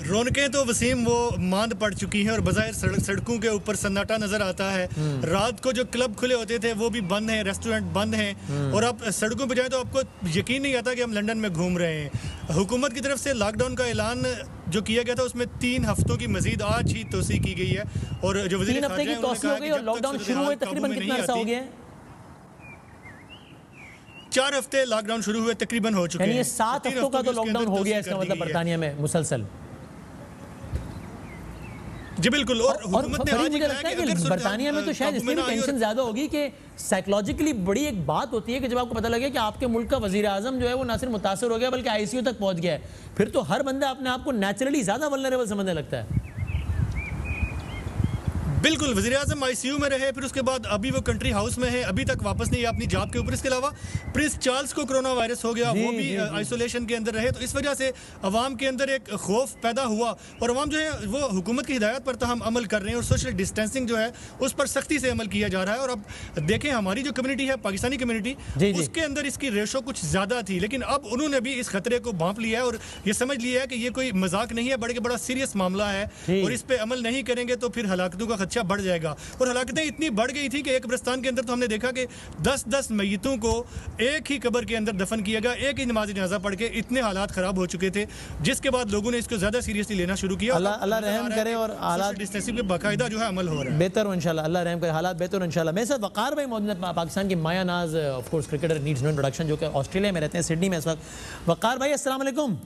Speaker 6: रौनकें तो वसीम वो मांद पड़ चुकी हैं और बज़ाहिर सड़कों के ऊपर सन्नाटा नजर आता है। रात को जो क्लब खुले होते थे वो भी बंद हैं, रेस्टोरेंट बंद हैं, और आप सड़कों पर जाएं तो आपको यकीन नहीं आता कि हम लंदन में घूम रहे हैं। हुकूमत की तरफ से लॉकडाउन का ऐलान जो किया गया था उसमें 3 हफ्तों की मजीद आज ही तोसी की गई है, और जो वज़ीर ख़ारजा हैं उन्होंने कहा कि
Speaker 1: लॉकडाउन शुरू हुए तकरीबन कितना अर्सा हो गया है?
Speaker 6: 4 हफ्ते लॉकडाउन शुरू हुए तकरीबन हो चुके हैं।
Speaker 1: ये 7 हफ्तों का तो लॉकडाउन हो गया, इसका मतलब बरतानिया में मुसलसल।
Speaker 6: जी बिल्कुल, और हुकूमत ने
Speaker 1: मुझे लगता है कि बरतानिया में तो शायद इसमें भी टेंशन ज्यादा होगी कि साइकोलॉजिकली बड़ी एक बात होती है कि जब आपको पता लगे कि आपके मुल्क का वजीर आजम जो है वो ना सिर्फ मुतासर हो गया बल्कि आईसीयू तक पहुंच गया है, फिर तो हर बंदा अपने आप को नेचुरली ज्यादा वल्नरेबल समझने लगता है।
Speaker 6: बिल्कुल, वज़ीर आज़म आईसीयू में रहे, फिर उसके बाद अभी वो कंट्री हाउस में है, अभी तक वापस नहीं अपनी जॉब के ऊपर। इसके अलावा प्रिंस चार्ल्स को कोरोना वायरस हो गया, वो भी आइसोलेशन के अंदर रहे, तो इस वजह से अवाम के अंदर एक खौफ पैदा हुआ, और अवाम जो है वो हुकूमत की हिदायत पर तो हम अमल कर रहे हैं, और सोशल डिस्टेंसिंग जो है उस पर सख्ती से अमल किया जा रहा है। और अब देखें, हमारी जो कम्युनिटी है, पाकिस्तानी कम्युनिटी, उसके अंदर इसकी रेशो कुछ ज़्यादा थी, लेकिन अब उन्होंने भी इस खतरे को भांप लिया है और ये समझ लिया है कि ये कोई मजाक नहीं है, बड़ा सीरियस मामला है, और इस पर अमल नहीं करेंगे तो फिर हलाकतों का खदशा बढ़ जाएगा। और हलाकतें इतनी बढ़ गई थी कि एक कब्रिस्तान के अंदर तो हमने देखा कि 10-10 मैयतों को एक ही कब्र के अंदर दफन किया गया, एक ही नमाज जनाजा पढ़ के। इतने हालात खराब हो चुके थे, जिसके बाद लोगों ने इसको ज्यादा सीरियसली लेना शुरू किया।
Speaker 1: अल्लाह रहम करे और हालात
Speaker 6: डिस्टेंसिंग पे बाकायदा जो है अमल हो रहा है,
Speaker 1: बेहतर हो इंशाल्लाह। अल्लाह रहम करे, हालात बेहतर हो इंशाल्लाह। मेरे साथ वकार भाई मौजूद है, पाकिस्तान की Maya Naz, of course cricketer needs no introduction, जो कि ऑस्ट्रेलिया में रहते हैं, सिडनी में इस वक्त। वकार भाई अस्सलाम वालेकुम।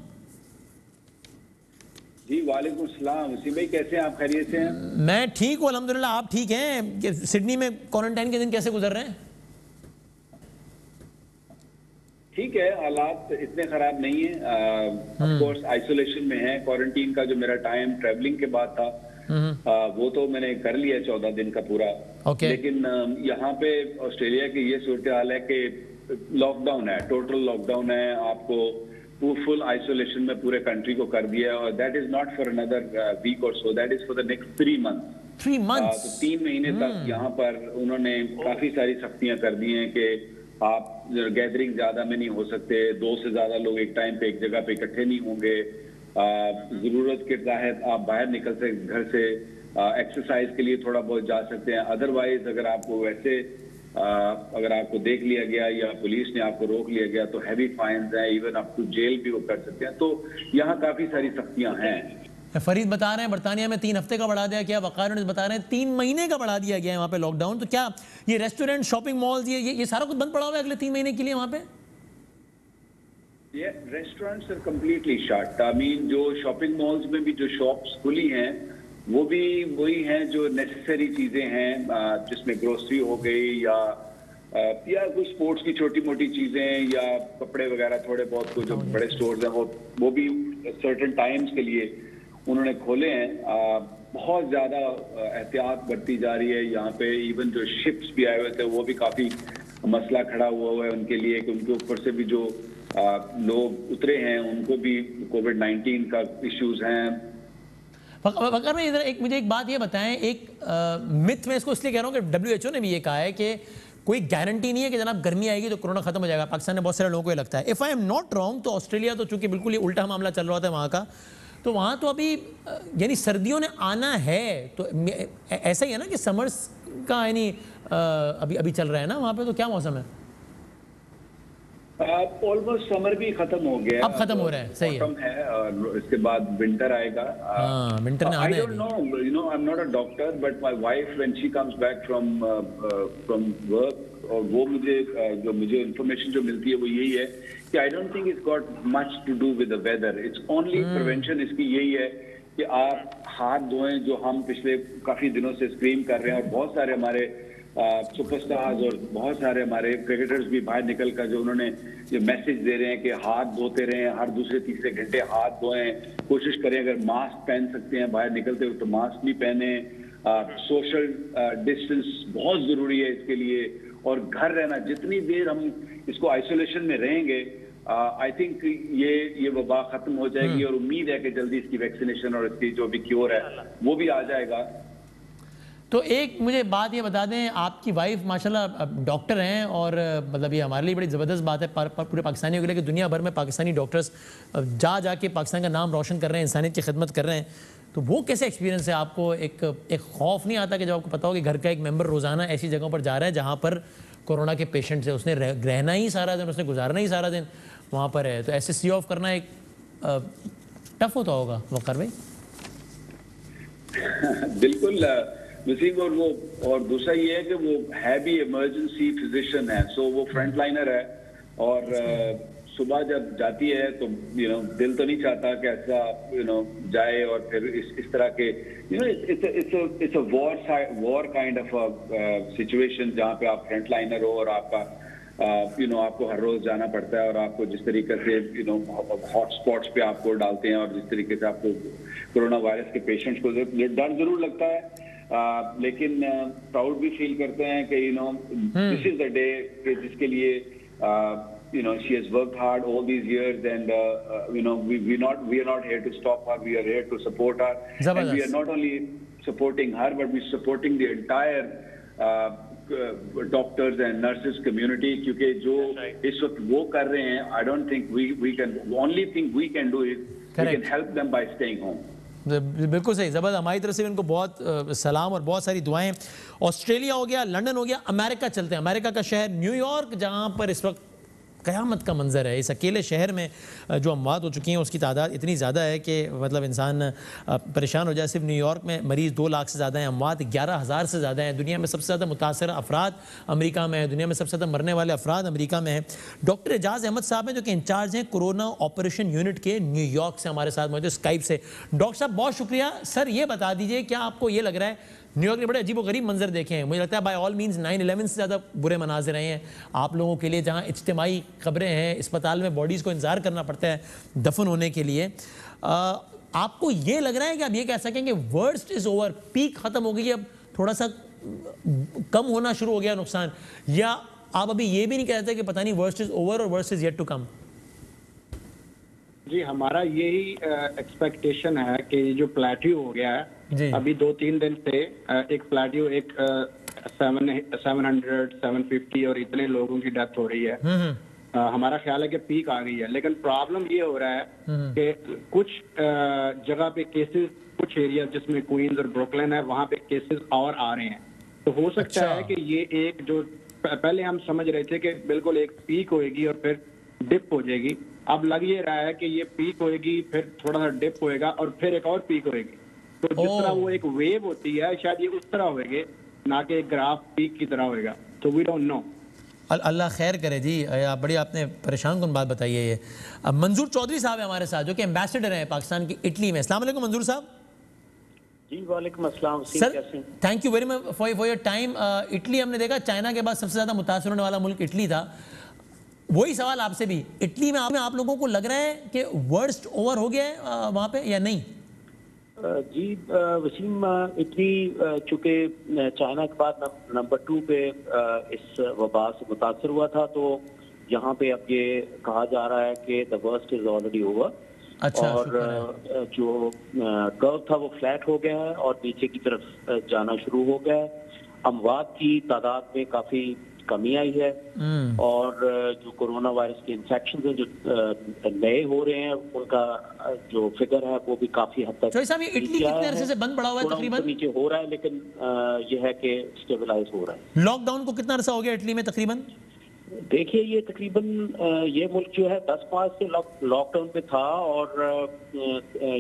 Speaker 7: जी वालेकुम सलाम। वसीम भाई कैसे हैं आप, खैरियत से हैं?
Speaker 1: मैं ठीक हूँ अल्हम्दुलिल्लाह, आप ठीक हैं? सिडनी में क्वारंटाइन के दिन कैसे गुजर रहे हैं?
Speaker 7: ठीक है, हालात इतने खराब नहीं है। ऑफ कोर्स आइसोलेशन में है। क्वारंटीन का जो मेरा टाइम ट्रैवलिंग के बाद था वो तो मैंने कर लिया 14 दिन का पूरा। लेकिन यहाँ पे ऑस्ट्रेलिया की ये सूरत हाल है कि लॉकडाउन है, टोटल लॉकडाउन है, आपको फुल आइसोलेशन में पूरे कंट्री को कर दिया है, और that is not for another week और so, that is for the next 3 months।
Speaker 1: 3 months
Speaker 7: तो 3 महीने तक यहाँ पर उन्होंने काफी सारी सख्तियां कर दी हैं कि आप गैदरिंग ज्यादा में नहीं हो सकते, 2 से ज्यादा लोग एक टाइम पे एक जगह पे इकट्ठे नहीं होंगे, जरूरत के तहत आप बाहर निकल सकते, घर से एक्सरसाइज के लिए थोड़ा बहुत जा सकते हैं। अदरवाइज अगर आपको वैसे अगर आपको देख लिया गया या पुलिस ने आपको रोक लिया गया तो हैवी फाइन्स हैं, इवन अप टू जेल भी वो कर सकते हैं। तो यहाँ काफी सारी सख्तियां हैं।
Speaker 1: फरीद बता रहे हैं बरतानिया में 3 हफ्ते का बढ़ा दिया गया, वकार बता रहे हैं 3 महीने का बढ़ा दिया गया है वहाँ पे लॉकडाउन। तो क्या ये रेस्टोरेंट, शॉपिंग मॉल्स, ये सारा कुछ बंद पड़ा हुआ है अगले 3 महीने के लिए वहाँ पे?
Speaker 7: ये restaurants are completely shut. I mean जो शॉपिंग मॉल्स में भी जो शॉप्स खुली हैं वो भी वही हैं जो नेसेसरी चीजें हैं, जिसमें ग्रोसरी हो गई या कुछ स्पोर्ट्स की छोटी मोटी चीजें या कपड़े वगैरह थोड़े बहुत को जो बड़े स्टोर्स हैं वो भी सर्टेन टाइम्स के लिए उन्होंने खोले हैं। बहुत ज्यादा एहतियात बरती जा रही है यहाँ पे। इवन जो शिप्स भी आए हुए थे वो भी काफी मसला खड़ा हुआ है उनके लिए कि उनके ऊपर से भी जो लोग उतरे हैं उनको भी कोविड-19 का इश्यूज हैं।
Speaker 1: वकार में इधर मुझे एक बात ये बताएं, एक मिथ में इसको इसलिए कह रहा हूँ कि WHO ने भी ये कहा है कि कोई गारंटी नहीं है कि जनाब गर्मी आएगी तो कोरोना खत्म हो जाएगा। पाकिस्तान में बहुत सारे लोगों को ये लगता है। If I am not wrong तो ऑस्ट्रेलिया तो चूंकि बिल्कुल ही उल्टा मामला चल रहा था वहाँ का, तो वहाँ तो अभी यानी सर्दियों ने आना है, तो ऐसा ही है ना कि समर्स का यानी अभी चल रहा है ना वहाँ पे, तो क्या मौसम है?
Speaker 7: ऑलमोस्ट समर भी खत्म हो गया,
Speaker 1: अब खत्म हो रहा है, सही
Speaker 7: है और इसके बाद विंटर आएगा।
Speaker 1: विंटर ने आना है।
Speaker 7: I don't know, you know, I'm not a doctor, but my wife when she comes back from work, और वो मुझे इंफॉर्मेशन जो मिलती है वो यही है कि I don't think it's got much to do with the weather. It's only prevention इसकी यही है कि आप हाथ धोएं, जो हम पिछले काफी दिनों से स्क्रीम कर रहे हैं और बहुत सारे हमारे सुपरस्टार्स और बहुत सारे हमारे क्रिकेटर्स भी बाहर निकल कर जो उन्होंने ये मैसेज दे रहे हैं कि हाथ धोते रहें, हर दूसरे तीसरे घंटे हाथ धोएं, कोशिश करें अगर मास्क पहन सकते हैं बाहर निकलते हुए तो मास्क भी पहने, सोशल डिस्टेंस बहुत जरूरी है इसके लिए, और घर रहना, जितनी देर हम इसको आइसोलेशन में रहेंगे आई थिंक ये वबा खत्म हो जाएगी और उम्मीद है कि जल्दी इसकी वैक्सीनेशन और इसकी जो भी क्योर है वो भी आ जाएगा।
Speaker 1: तो एक मुझे बात ये बता दें, आपकी वाइफ माशाल्लाह डॉक्टर हैं और मतलब ये हमारे लिए बड़ी ज़बरदस्त बात है पूरे पाकिस्तानियों के लिए कि दुनिया भर में पाकिस्तानी डॉक्टर्स जा के पाकिस्तान का नाम रोशन कर रहे हैं, इंसानियत की खिदमत कर रहे हैं। तो वो कैसे एक्सपीरियंस है आपको? एक खौफ नहीं आता कि जब आपको पता हो कि घर का एक मेंबर रोज़ाना ऐसी जगहों पर जा रहा है जहाँ पर कोरोना के पेशेंट है, उसने रहना ही सारा दिन, उसने गुजारना ही सारा दिन वहाँ पर है, तो ऐसे सी ऑफ करना एक टफ होता होगा वकार भाई?
Speaker 7: बिल्कुल वसीम, और दूसरा ये है कि वो है भी इमरजेंसी फिजिशियन है, सो वो फ्रंट लाइनर है और सुबह जब जाती है तो दिल तो नहीं चाहता कि ऐसा जाए और फिर इस तरह के it's a war kind of situation जहाँ पे आप फ्रंट लाइनर हो और आपका आपको हर रोज जाना पड़ता है और आपको जिस तरीके से हॉट स्पॉट्स पे आपको डालते हैं और जिस तरीके से आपको कोरोना वायरस के पेशेंट्स को डर जरूर लगता है, लेकिन प्राउड भी फील करते हैं कि दिस इज द डे जिसके लिए she has worked hard all these years and we are not here to stop her, we are here to support her and we are not only supporting her but we are supporting the entire doctors and nurses community, क्योंकि जो इस वक्त वो कर रहे हैं I don't think we can, only thing we can do is we can help them by staying home.
Speaker 1: बिल्कुल सही, ज़बरदस्त। हमारी तरफ से भी उनको बहुत सलाम और बहुत सारी दुआएं। ऑस्ट्रेलिया हो गया, लंदन हो गया, अमेरिका चलते हैं। अमेरिका का शहर न्यूयॉर्क, जहाँ पर इस वक्त क़यामत का मंजर है। इस अकेले शहर में जो अमवात हो चुकी हैं उसकी तादाद इतनी ज़्यादा है कि मतलब इंसान परेशान हो जाए। सिर्फ न्यूयॉर्क में मरीज़ 2 लाख से ज़्यादा हैं, अमवात 11,000 से ज़्यादा हैं। दुनिया में सबसे ज़्यादा मुतासर अफराद अमेरिका में है, दुनिया में सबसे ज़्यादा मरने वाले अफराद अमेरिका में हैं। डॉक्टर एजाज अहमद साहब हैं जो कि इंचार्ज हैं कोरोना ऑपरेशन यूनिट के, न्यूयॉर्क से हमारे साथ मौजूद स्काइप से। डॉक्टर साहब बहुत शुक्रिया। सर ये बता दीजिए, क्या आपको ये लग रहा है, न्यूयॉर्क ने बड़े अजीब व गरीब मंजर देखे हैं, मुझे लगता है बाय ऑल मीन्स 9/11 से ज़्यादा बुरे मनाजिर रहे हैं आप लोगों के लिए, जहाँ इज्तिमाई खबरें हैं, अस्पताल में बॉडीज़ को इंतज़ार करना पड़ता है दफन होने के लिए। आपको ये लग रहा है कि आप ये कह सकेंगे वर्स्ट इज़ ओवर, पीक ख़त्म हो गई, अब थोड़ा सा कम होना शुरू हो गया नुकसान, या आप अभी ये भी नहीं कहते कि पता नहीं वर्स्ट इज़ ओवर और worst is yet to come?
Speaker 8: जी, हमारा यही एक्सपेक्टेशन है कि जो प्लेट्यू हो गया है अभी 2-3 दिन से, एक प्लेट्यू, एक 700 750 और इतने लोगों की डेथ हो रही है। हमारा ख्याल है कि पीक आ गई है, लेकिन प्रॉब्लम ये हो रहा है कि कुछ जगह पे केसेस, कुछ एरिया जिसमें क्वींस और ब्रुकलिन है वहाँ पे केसेस और आ रहे हैं। तो हो सकता है कि ये एक जो पहले हम समझ रहे थे कि बिल्कुल एक पीक होएगी और फिर डिप हो जाएगी, अब लग ये रहा है कि ये पीक होएगी, फिर थोड़ा सा डिप होएगा और फिर एक और पीक होएगी। तो जिस तरह वो एक वेव होती है शायद ये उस तरह होएगी, ना कि एक ग्राफ पीक की तरह होएगा। तो वी डोंट नो।
Speaker 1: अल्लाह खैर करे जी। आप बड़ी आपने परेशान कौन बात बताई है ये। अब मंजूर चौधरी साहब है हमारे साथ, जो कि एम्बेसडर हैं पाकिस्तान की इटली में। अस्सलाम वालेकुम मंजूर साहब।
Speaker 9: जी वालेकुम अस्सलाम
Speaker 1: sir, thank you very much for your time. Italy हमने देखा चाइना के बाद सबसे ज़्यादा मुतासर होने वाला मुल्क इटली था। वही सवाल आपसे भी, इटली में आप लोगों को लग रहा है कि वर्स्ट ओवर हो गया है वहाँ पे या नहीं?
Speaker 9: जी वसीम, इटली चूँकि चाइना के बाद नंबर 2 पे इस वबा से मुतासर हुआ था, तो यहाँ पे अब ये कहा जा रहा है कि the worst is already over.
Speaker 1: अच्छा,
Speaker 9: और जो कर्व था वो फ्लैट हो गया है और नीचे की तरफ जाना शुरू हो गया है। अमवात की तादाद में काफ़ी कमी आई है और जो कोरोना वायरस के इन्फेक्शन जो नए हो रहे हैं उनका जो फिगर है वो भी काफी हद तक
Speaker 1: इटली कितने अरसे से बंद पड़ा हुआ है? तकरीबन
Speaker 9: नीचे हो रहा है, लेकिन यह है कि स्टेबलाइज हो रहा है।
Speaker 1: लॉकडाउन को कितना अरसा हो गया इटली में तकरीबन?
Speaker 9: देखिए ये तकरीबन ये मुल्क जो है 10 मार्च से लॉकडाउन पे था और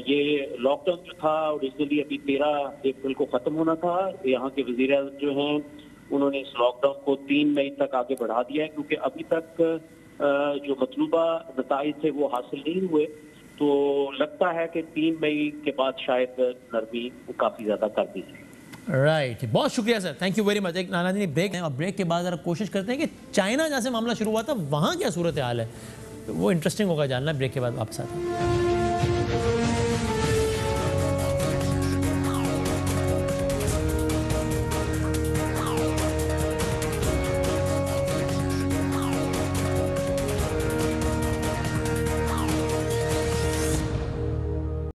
Speaker 9: ये लॉकडाउन जो था ओरिजिनली अभी 13 अप्रैल को खत्म होना था। यहाँ के वज़ीर आज़म जो हैं उन्होंने इस लॉकडाउन को 3 मई तक आगे बढ़ा दिया है, क्योंकि अभी तक जो मतलूबा नताइज थे वो हासिल नहीं हुए। तो लगता है कि 3 मई के बाद शायद नरमी काफ़ी ज़्यादा कर दी जाए।
Speaker 1: राइट, बहुत शुक्रिया sir, thank you very much. एक नाना जी ब्रेक है और ब्रेक के बाद जरा कोशिश करते हैं कि चाइना जहाँ से मामला शुरू हुआ था वहाँ क्या सूरत हाल है, वो इंटरेस्टिंग होगा जानना। ब्रेक के बाद वापस आते हैं।